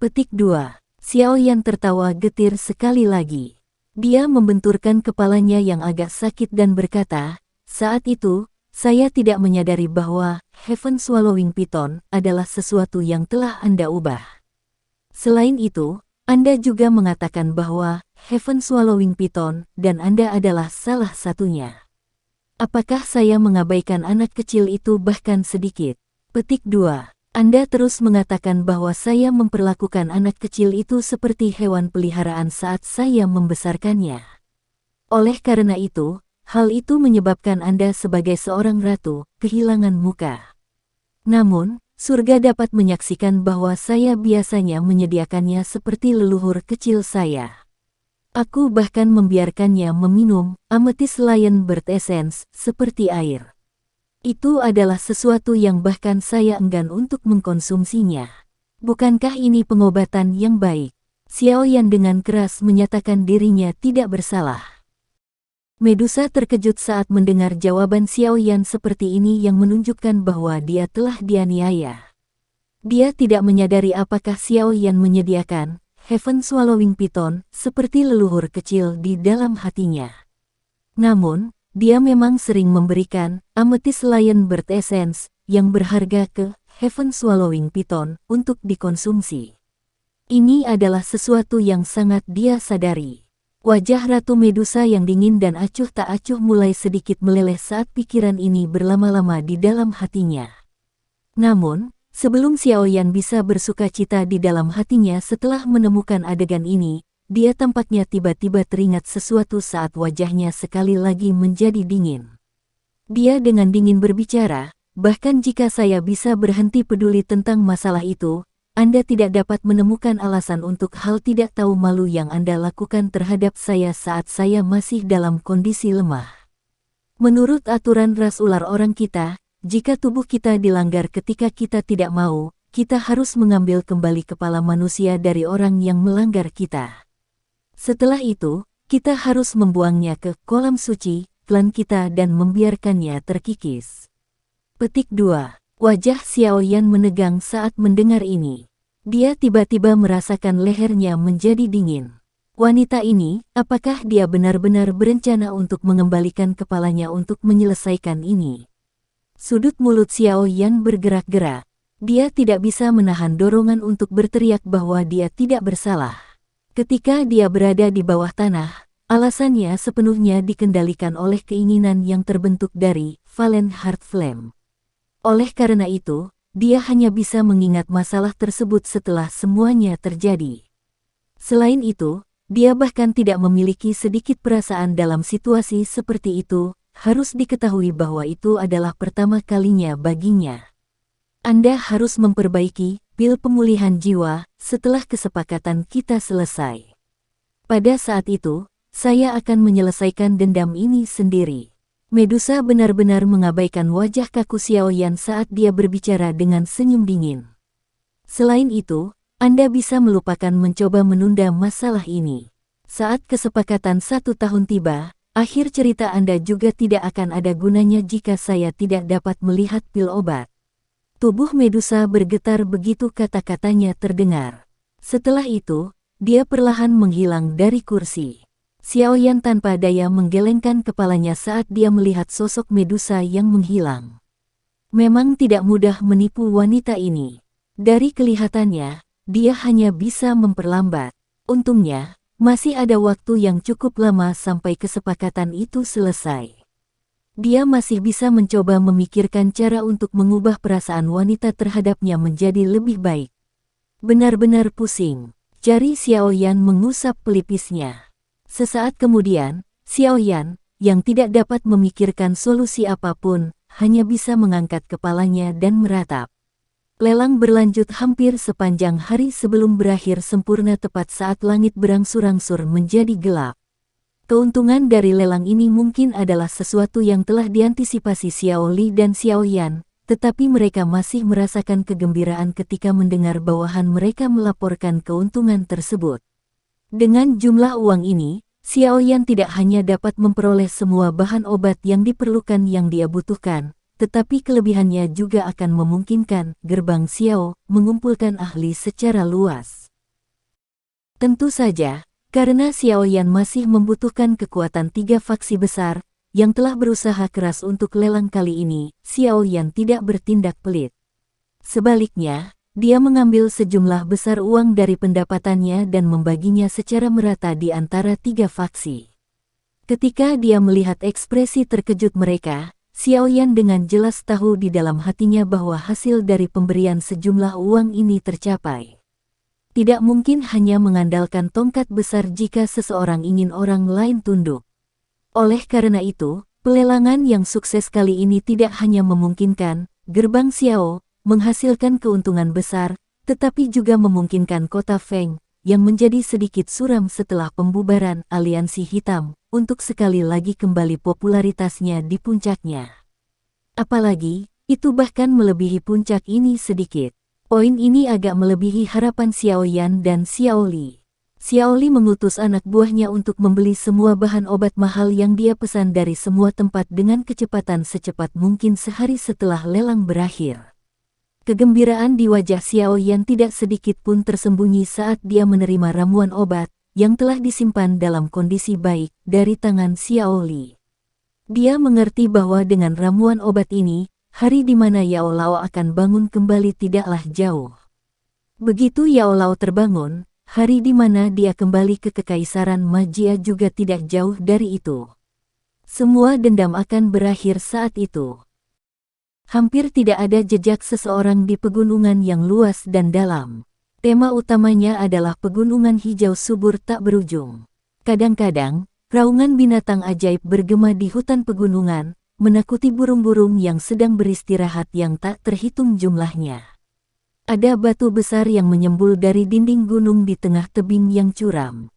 Petik 2. Xiao Yan tertawa getir sekali lagi. Dia membenturkan kepalanya yang agak sakit dan berkata, saat itu, saya tidak menyadari bahwa Heaven Swallowing Python adalah sesuatu yang telah Anda ubah. Selain itu, Anda juga mengatakan bahwa Heaven Swallowing Python dan Anda adalah salah satunya. Apakah saya mengabaikan anak kecil itu bahkan sedikit? Petik 2. Anda terus mengatakan bahwa saya memperlakukan anak kecil itu seperti hewan peliharaan saat saya membesarkannya. Oleh karena itu, hal itu menyebabkan Anda sebagai seorang ratu kehilangan muka. Namun, surga dapat menyaksikan bahwa saya biasanya menyediakannya seperti leluhur kecil saya. Aku bahkan membiarkannya meminum Amethyst Lion Bird Essence seperti air. Itu adalah sesuatu yang bahkan saya enggan untuk mengkonsumsinya. Bukankah ini pengobatan yang baik? Xiao Yan dengan keras menyatakan dirinya tidak bersalah. Medusa terkejut saat mendengar jawaban Xiao Yan seperti ini yang menunjukkan bahwa dia telah dianiaya. Dia tidak menyadari apakah Xiao Yan menyediakan Heaven Swallowing Python seperti leluhur kecil di dalam hatinya. Namun, dia memang sering memberikan Amethyst Lion Bird Essence yang berharga ke Heaven Swallowing Python untuk dikonsumsi. Ini adalah sesuatu yang sangat dia sadari. Wajah Ratu Medusa yang dingin dan acuh tak acuh mulai sedikit meleleh saat pikiran ini berlama-lama di dalam hatinya. Namun, sebelum Xiao Yan bisa bersukacita di dalam hatinya setelah menemukan adegan ini, dia tampaknya tiba-tiba teringat sesuatu saat wajahnya sekali lagi menjadi dingin. Dia dengan dingin berbicara, bahkan jika saya bisa berhenti peduli tentang masalah itu, Anda tidak dapat menemukan alasan untuk hal tidak tahu malu yang Anda lakukan terhadap saya saat saya masih dalam kondisi lemah. Menurut aturan ras ular orang kita, jika tubuh kita dilanggar ketika kita tidak mau, kita harus mengambil kembali kepala manusia dari orang yang melanggar kita. Setelah itu, kita harus membuangnya ke kolam suci, klan kita dan membiarkannya terkikis. Petik 2. Wajah Xiao Yan menegang saat mendengar ini. Dia tiba-tiba merasakan lehernya menjadi dingin. Wanita ini, apakah dia benar-benar berencana untuk mengembalikan kepalanya untuk menyelesaikan ini? Sudut mulut Xiao Yan bergerak-gerak. Dia tidak bisa menahan dorongan untuk berteriak bahwa dia tidak bersalah. Ketika dia berada di bawah tanah, alasannya sepenuhnya dikendalikan oleh keinginan yang terbentuk dari Valen Heart Flame. Oleh karena itu, dia hanya bisa mengingat masalah tersebut setelah semuanya terjadi. Selain itu, dia bahkan tidak memiliki sedikit perasaan dalam situasi seperti itu. Harus diketahui bahwa itu adalah pertama kalinya baginya. Anda harus memperbaiki pil pemulihan jiwa setelah kesepakatan kita selesai. Pada saat itu, saya akan menyelesaikan dendam ini sendiri. Medusa benar-benar mengabaikan wajah kaku Xiao Yan saat dia berbicara dengan senyum dingin. Selain itu, Anda bisa melupakan mencoba menunda masalah ini. Saat kesepakatan 1 tahun tiba, akhir cerita Anda juga tidak akan ada gunanya jika saya tidak dapat melihat pil obat. Tubuh Medusa bergetar begitu kata-katanya terdengar. Setelah itu, dia perlahan menghilang dari kursi. Xiao Yan tanpa daya menggelengkan kepalanya saat dia melihat sosok Medusa yang menghilang. Memang tidak mudah menipu wanita ini. Dari kelihatannya, dia hanya bisa memperlambat. Untungnya, masih ada waktu yang cukup lama sampai kesepakatan itu selesai. Dia masih bisa mencoba memikirkan cara untuk mengubah perasaan wanita terhadapnya menjadi lebih baik. Benar-benar pusing. Jari Xiao Yan mengusap pelipisnya. Sesaat kemudian, Xiao Yan, yang tidak dapat memikirkan solusi apapun, hanya bisa mengangkat kepalanya dan meratap. Lelang berlanjut hampir sepanjang hari sebelum berakhir sempurna tepat saat langit berangsur-angsur menjadi gelap. Keuntungan dari lelang ini mungkin adalah sesuatu yang telah diantisipasi Xiao Li dan Xiao Yan, tetapi mereka masih merasakan kegembiraan ketika mendengar bawahan mereka melaporkan keuntungan tersebut. Dengan jumlah uang ini, Xiao Yan tidak hanya dapat memperoleh semua bahan obat yang diperlukan yang dia butuhkan, tetapi kelebihannya juga akan memungkinkan gerbang Xiao mengumpulkan ahli secara luas. Tentu saja, karena Xiao Yan masih membutuhkan kekuatan 3 faksi besar, yang telah berusaha keras untuk lelang kali ini, Xiao Yan tidak bertindak pelit. Sebaliknya, dia mengambil sejumlah besar uang dari pendapatannya dan membaginya secara merata di antara 3 faksi. Ketika dia melihat ekspresi terkejut mereka, Xiao Yan dengan jelas tahu di dalam hatinya bahwa hasil dari pemberian sejumlah uang ini tercapai. Tidak mungkin hanya mengandalkan tongkat besar jika seseorang ingin orang lain tunduk. Oleh karena itu, pelelangan yang sukses kali ini tidak hanya memungkinkan gerbang Xiao menghasilkan keuntungan besar, tetapi juga memungkinkan kota Feng, yang menjadi sedikit suram setelah pembubaran Aliansi Hitam, untuk sekali lagi kembali popularitasnya di puncaknya. Apalagi, itu bahkan melebihi puncak ini sedikit. Poin ini agak melebihi harapan Xiao Yan dan Xiao Li. Xiao Li mengutus anak buahnya untuk membeli semua bahan obat mahal yang dia pesan dari semua tempat dengan kecepatan secepat mungkin sehari setelah lelang berakhir. Kegembiraan di wajah Xiao Yan tidak sedikit pun tersembunyi saat dia menerima ramuan obat yang telah disimpan dalam kondisi baik dari tangan Xiao Li. Dia mengerti bahwa dengan ramuan obat ini, hari di mana Yao Lao akan bangun kembali tidaklah jauh. Begitu Yao Lao terbangun, hari di mana dia kembali ke Kekaisaran Magia juga tidak jauh dari itu. Semua dendam akan berakhir saat itu. Hampir tidak ada jejak seseorang di pegunungan yang luas dan dalam. Tema utamanya adalah pegunungan hijau subur tak berujung. Kadang-kadang, raungan binatang ajaib bergema di hutan pegunungan, menakuti burung-burung yang sedang beristirahat yang tak terhitung jumlahnya. Ada batu besar yang menyembul dari dinding gunung di tengah tebing yang curam.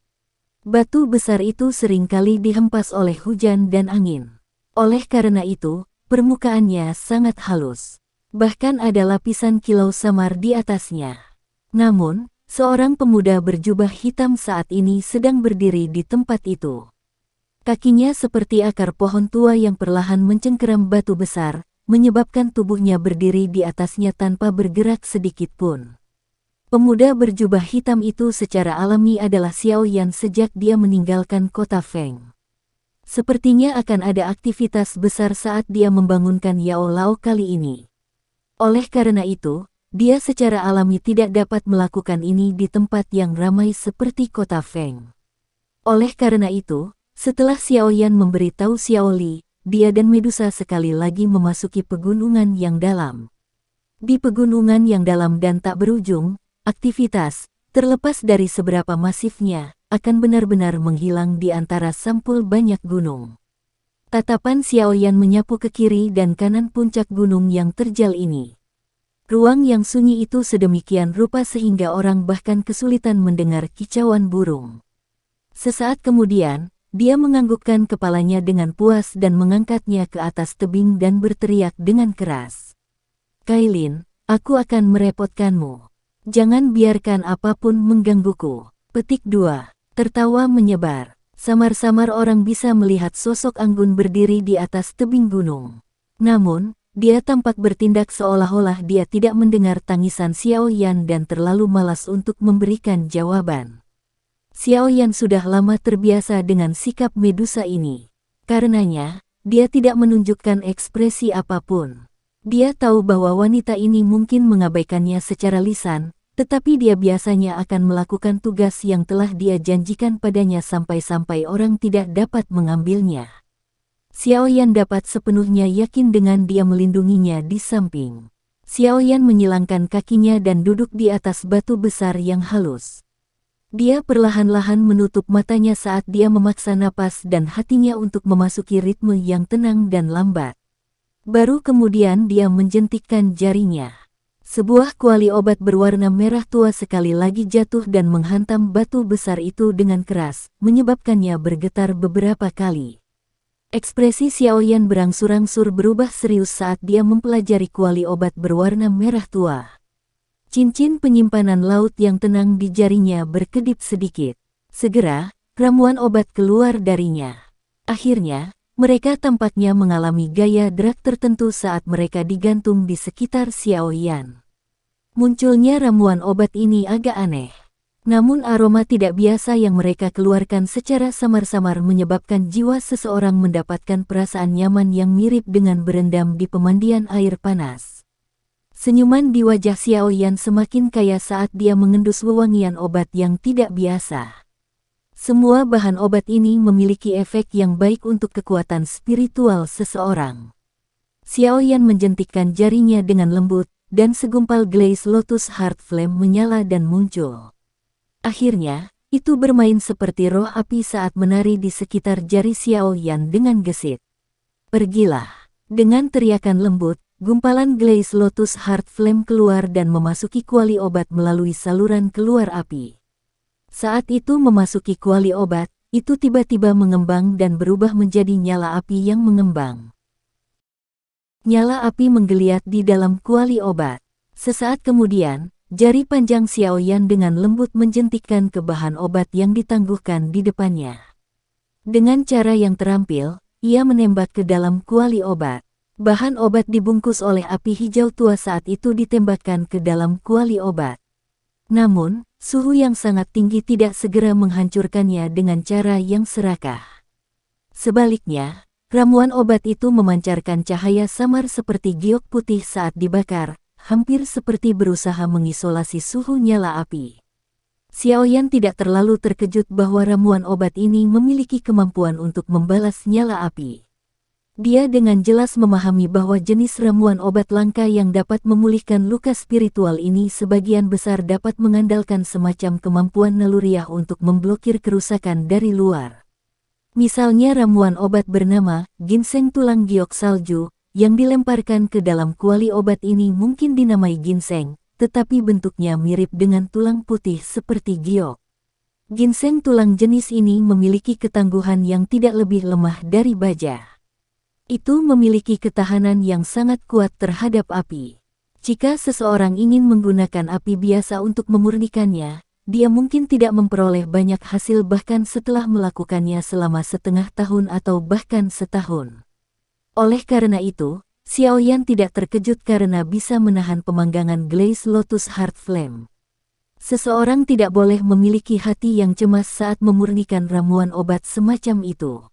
Batu besar itu seringkali dihempas oleh hujan dan angin. Oleh karena itu, permukaannya sangat halus. Bahkan ada lapisan kilau samar di atasnya. Namun, seorang pemuda berjubah hitam saat ini sedang berdiri di tempat itu. Kakinya seperti akar pohon tua yang perlahan mencengkeram batu besar, menyebabkan tubuhnya berdiri di atasnya tanpa bergerak sedikit pun. Pemuda berjubah hitam itu secara alami adalah Xiao Yan sejak dia meninggalkan kota Feng. Sepertinya akan ada aktivitas besar saat dia membangunkan Yao Lao kali ini. Oleh karena itu, dia secara alami tidak dapat melakukan ini di tempat yang ramai seperti kota Feng. Oleh karena itu, setelah Xiao Yan memberitahu Xiao Li, dia dan Medusa sekali lagi memasuki pegunungan yang dalam. Di pegunungan yang dalam dan tak berujung, aktivitas, terlepas dari seberapa masifnya, akan benar-benar menghilang di antara sampul banyak gunung. Tatapan Xiao Yan menyapu ke kiri dan kanan puncak gunung yang terjal ini. Ruang yang sunyi itu sedemikian rupa sehingga orang bahkan kesulitan mendengar kicauan burung. Sesaat kemudian, dia menganggukkan kepalanya dengan puas dan mengangkatnya ke atas tebing dan berteriak dengan keras. Kailin, aku akan merepotkanmu. Jangan biarkan apapun menggangguku. Petik 2. Tertawa menyebar. Samar-samar orang bisa melihat sosok anggun berdiri di atas tebing gunung. Namun, dia tampak bertindak seolah-olah dia tidak mendengar tangisan Xiao Yan dan terlalu malas untuk memberikan jawaban. Xiao Yan sudah lama terbiasa dengan sikap Medusa ini. Karenanya, dia tidak menunjukkan ekspresi apapun. Dia tahu bahwa wanita ini mungkin mengabaikannya secara lisan, tetapi dia biasanya akan melakukan tugas yang telah dia janjikan padanya sampai-sampai orang tidak dapat mengambilnya. Xiao Yan dapat sepenuhnya yakin dengan dia melindunginya di samping. Xiao Yan menyilangkan kakinya dan duduk di atas batu besar yang halus. Dia perlahan-lahan menutup matanya saat dia memaksa napas dan hatinya untuk memasuki ritme yang tenang dan lambat. Baru kemudian dia menjentikkan jarinya. Sebuah kuali obat berwarna merah tua sekali lagi jatuh dan menghantam batu besar itu dengan keras, menyebabkannya bergetar beberapa kali. Ekspresi Xiao Yan berangsur-angsur berubah serius saat dia mempelajari kuali obat berwarna merah tua. Cincin penyimpanan laut yang tenang di jarinya berkedip sedikit. Segera, ramuan obat keluar darinya. Akhirnya, mereka tampaknya mengalami gaya drag tertentu saat mereka digantung di sekitar Xiao Yan. Munculnya ramuan obat ini agak aneh. Namun aroma tidak biasa yang mereka keluarkan secara samar-samar menyebabkan jiwa seseorang mendapatkan perasaan nyaman yang mirip dengan berendam di pemandian air panas. Senyuman di wajah Xiao Yan semakin kaya saat dia mengendus wewangian obat yang tidak biasa. Semua bahan obat ini memiliki efek yang baik untuk kekuatan spiritual seseorang. Xiao Yan menjentikkan jarinya dengan lembut, dan segumpal glaze Lotus Heart Flame menyala dan muncul. Akhirnya, itu bermain seperti roh api saat menari di sekitar jari Xiao Yan dengan gesit. Pergilah. Dengan teriakan lembut, gumpalan glaze Lotus Heart Flame keluar dan memasuki kuali obat melalui saluran keluar api. Saat itu memasuki kuali obat, itu tiba-tiba mengembang dan berubah menjadi nyala api yang mengembang. Nyala api menggeliat di dalam kuali obat. Sesaat kemudian, jari panjang Xiao Yan dengan lembut menjentikkan ke bahan obat yang ditangguhkan di depannya. Dengan cara yang terampil, ia menembak ke dalam kuali obat. Bahan obat dibungkus oleh api hijau tua saat itu ditembakkan ke dalam kuali obat. Namun, suhu yang sangat tinggi tidak segera menghancurkannya dengan cara yang serakah. Sebaliknya, ramuan obat itu memancarkan cahaya samar seperti giok putih saat dibakar, hampir seperti berusaha mengisolasi suhu nyala api. Xiao Yan tidak terlalu terkejut bahwa ramuan obat ini memiliki kemampuan untuk membalas nyala api. Dia dengan jelas memahami bahwa jenis ramuan obat langka yang dapat memulihkan luka spiritual ini sebagian besar dapat mengandalkan semacam kemampuan naluriah untuk memblokir kerusakan dari luar. Misalnya ramuan obat bernama ginseng tulang giok salju, yang dilemparkan ke dalam kuali obat ini mungkin dinamai ginseng, tetapi bentuknya mirip dengan tulang putih seperti giok. Ginseng tulang jenis ini memiliki ketangguhan yang tidak lebih lemah dari baja. Itu memiliki ketahanan yang sangat kuat terhadap api. Jika seseorang ingin menggunakan api biasa untuk memurnikannya, dia mungkin tidak memperoleh banyak hasil bahkan setelah melakukannya selama setengah tahun atau bahkan setahun. Oleh karena itu, Xiao Yan tidak terkejut karena bisa menahan pemanggangan glaze Lotus Heart Flame. Seseorang tidak boleh memiliki hati yang cemas saat memurnikan ramuan obat semacam itu.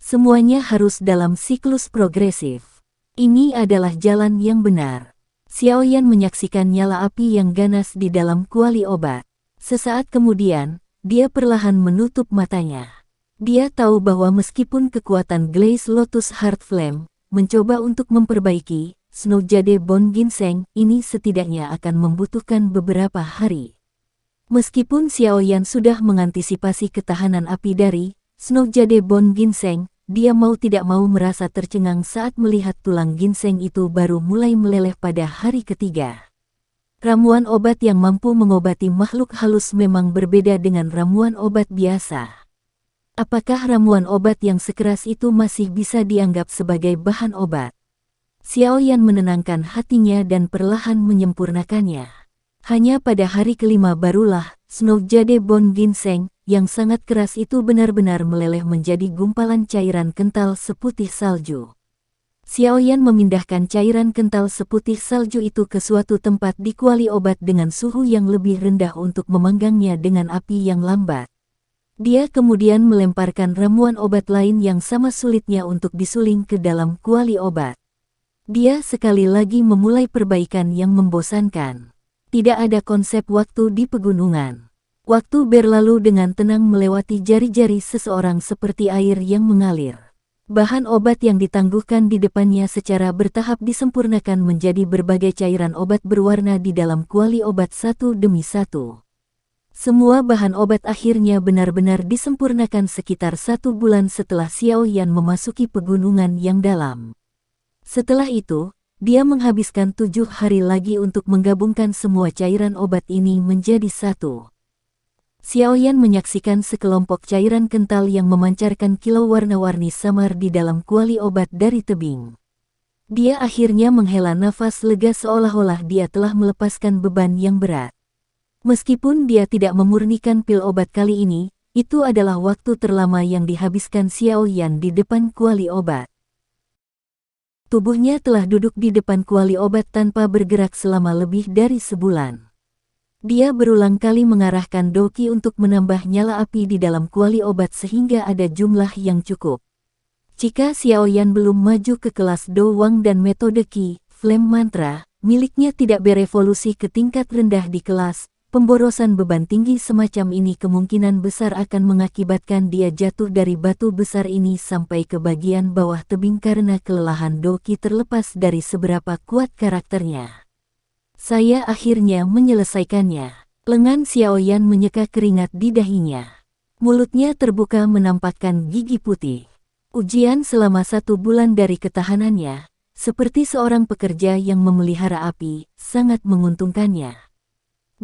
Semuanya harus dalam siklus progresif. Ini adalah jalan yang benar. Xiao Yan menyaksikan nyala api yang ganas di dalam kuali obat. Sesaat kemudian, dia perlahan menutup matanya. Dia tahu bahwa meskipun kekuatan glaze Lotus Heart Flame mencoba untuk memperbaiki Snow Jade Bone Ginseng ini setidaknya akan membutuhkan beberapa hari. Meskipun Xiao Yan sudah mengantisipasi ketahanan api dari Snow Jade Bone Ginseng, dia mau tidak mau merasa tercengang saat melihat tulang ginseng itu baru mulai meleleh pada hari ketiga. Ramuan obat yang mampu mengobati makhluk halus memang berbeda dengan ramuan obat biasa. Apakah ramuan obat yang sekeras itu masih bisa dianggap sebagai bahan obat? Xiao Yan menenangkan hatinya dan perlahan menyempurnakannya. Hanya pada hari kelima barulah Snow Jade Bone Ginseng yang sangat keras itu benar-benar meleleh menjadi gumpalan cairan kental seputih salju. Xiao Yan memindahkan cairan kental seputih salju itu ke suatu tempat di kuali obat dengan suhu yang lebih rendah untuk memanggangnya dengan api yang lambat. Dia kemudian melemparkan ramuan obat lain yang sama sulitnya untuk disuling ke dalam kuali obat. Dia sekali lagi memulai perbaikan yang membosankan. Tidak ada konsep waktu di pegunungan. Waktu berlalu dengan tenang melewati jari-jari seseorang seperti air yang mengalir. Bahan obat yang ditangguhkan di depannya secara bertahap disempurnakan menjadi berbagai cairan obat berwarna di dalam kuali obat satu demi satu. Semua bahan obat akhirnya benar-benar disempurnakan sekitar 1 bulan setelah Xiao Yan memasuki pegunungan yang dalam. Setelah itu, dia menghabiskan 7 hari lagi untuk menggabungkan semua cairan obat ini menjadi satu. Xiao Yan menyaksikan sekelompok cairan kental yang memancarkan kilau warna-warni samar di dalam kuali obat dari tebing. Dia akhirnya menghela nafas lega seolah-olah dia telah melepaskan beban yang berat. Meskipun dia tidak memurnikan pil obat kali ini, itu adalah waktu terlama yang dihabiskan Xiao Yan di depan kuali obat. Tubuhnya telah duduk di depan kuali obat tanpa bergerak selama lebih dari sebulan. Dia berulang kali mengarahkan Doki untuk menambah nyala api di dalam kuali obat sehingga ada jumlah yang cukup. Jika Xiao Yan belum maju ke kelas Do Wang dan metode Qi, Flame Mantra, miliknya tidak berevolusi ke tingkat rendah di kelas, pemborosan beban tinggi semacam ini kemungkinan besar akan mengakibatkan dia jatuh dari batu besar ini sampai ke bagian bawah tebing karena kelelahan Doki terlepas dari seberapa kuat karakternya. Saya akhirnya menyelesaikannya. Lengan Xiao Yan menyeka keringat di dahinya. Mulutnya terbuka menampakkan gigi putih. Ujian selama 1 bulan dari ketahanannya, seperti seorang pekerja yang memelihara api, sangat menguntungkannya.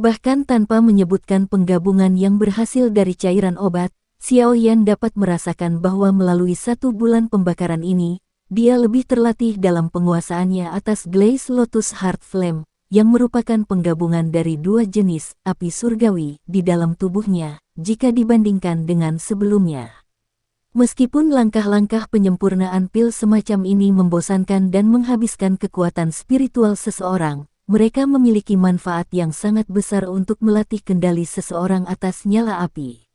Bahkan tanpa menyebutkan penggabungan yang berhasil dari cairan obat, Xiao Yan dapat merasakan bahwa melalui 1 bulan pembakaran ini, dia lebih terlatih dalam penguasaannya atas Glaze Lotus Heart Flame, yang merupakan penggabungan dari 2 jenis api surgawi di dalam tubuhnya, jika dibandingkan dengan sebelumnya. Meskipun langkah-langkah penyempurnaan pil semacam ini membosankan dan menghabiskan kekuatan spiritual seseorang, mereka memiliki manfaat yang sangat besar untuk melatih kendali seseorang atas nyala api.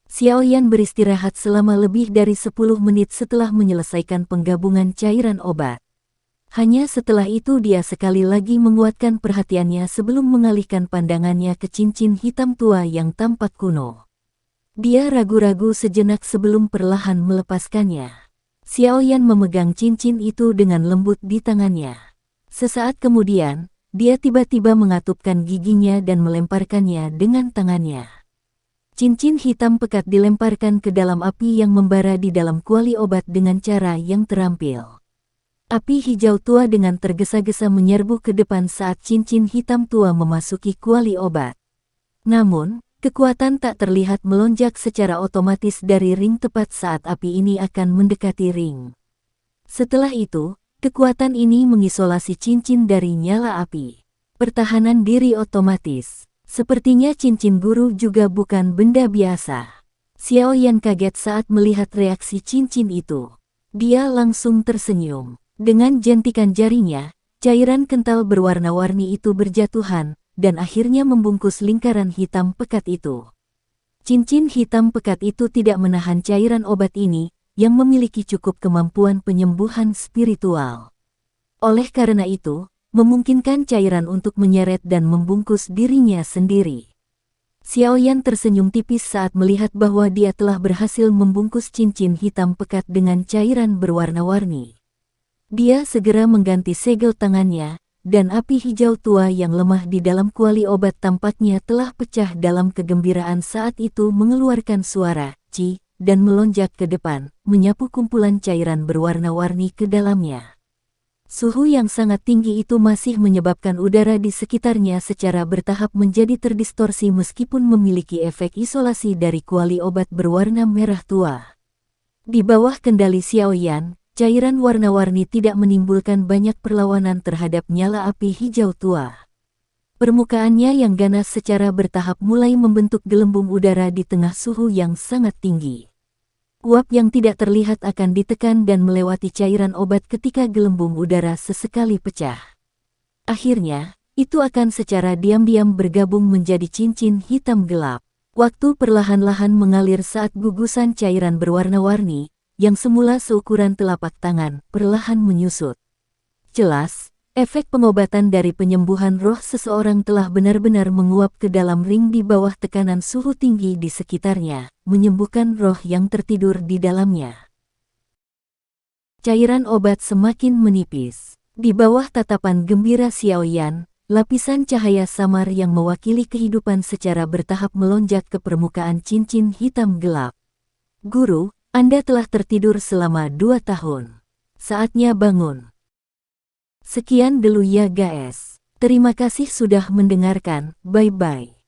Xiao Yan beristirahat selama lebih dari 10 menit setelah menyelesaikan penggabungan cairan obat. Hanya setelah itu dia sekali lagi menguatkan perhatiannya sebelum mengalihkan pandangannya ke cincin hitam tua yang tampak kuno. Dia ragu-ragu sejenak sebelum perlahan melepaskannya. Xiao Yan memegang cincin itu dengan lembut di tangannya. Sesaat kemudian, dia tiba-tiba mengatupkan giginya dan melemparkannya dengan tangannya. Cincin hitam pekat dilemparkan ke dalam api yang membara di dalam kuali obat dengan cara yang terampil. Api hijau tua dengan tergesa-gesa menyerbu ke depan saat cincin hitam tua memasuki kuali obat. Namun, kekuatan tak terlihat melonjak secara otomatis dari ring tepat saat api ini akan mendekati ring. Setelah itu, kekuatan ini mengisolasi cincin dari nyala api. Pertahanan diri otomatis. Sepertinya cincin guru juga bukan benda biasa. Xiao Yan kaget saat melihat reaksi cincin itu. Dia langsung tersenyum. Dengan jentikan jarinya, cairan kental berwarna-warni itu berjatuhan, dan akhirnya membungkus lingkaran hitam pekat itu. Cincin hitam pekat itu tidak menahan cairan obat ini, yang memiliki cukup kemampuan penyembuhan spiritual. Oleh karena itu, memungkinkan cairan untuk menyeret dan membungkus dirinya sendiri. Xiao Yan tersenyum tipis saat melihat bahwa dia telah berhasil membungkus cincin hitam pekat dengan cairan berwarna-warni. Dia segera mengganti segel tangannya, dan api hijau tua yang lemah di dalam kuali obat tampaknya telah pecah dalam kegembiraan saat itu mengeluarkan suara "Ci" dan melonjak ke depan, menyapu kumpulan cairan berwarna-warni ke dalamnya. Suhu yang sangat tinggi itu masih menyebabkan udara di sekitarnya secara bertahap menjadi terdistorsi meskipun memiliki efek isolasi dari kuali obat berwarna merah tua. Di bawah kendali Xiao Yan, cairan warna-warni tidak menimbulkan banyak perlawanan terhadap nyala api hijau tua. Permukaannya yang ganas secara bertahap mulai membentuk gelembung udara di tengah suhu yang sangat tinggi. Uap yang tidak terlihat akan ditekan dan melewati cairan obat ketika gelembung udara sesekali pecah. Akhirnya, itu akan secara diam-diam bergabung menjadi cincin hitam gelap. Waktu perlahan-lahan mengalir saat gugusan cairan berwarna-warni, yang semula seukuran telapak tangan, perlahan menyusut. Jelas, efek pengobatan dari penyembuhan roh seseorang telah benar-benar menguap ke dalam ring di bawah tekanan suhu tinggi di sekitarnya, menyembuhkan roh yang tertidur di dalamnya. Cairan obat semakin menipis. Di bawah tatapan gembira Xiaoyan, lapisan cahaya samar yang mewakili kehidupan secara bertahap melonjak ke permukaan cincin hitam gelap. Guru, Anda telah tertidur selama 2 tahun. Saatnya bangun. Sekian dulu ya guys. Terima kasih sudah mendengarkan, bye-bye.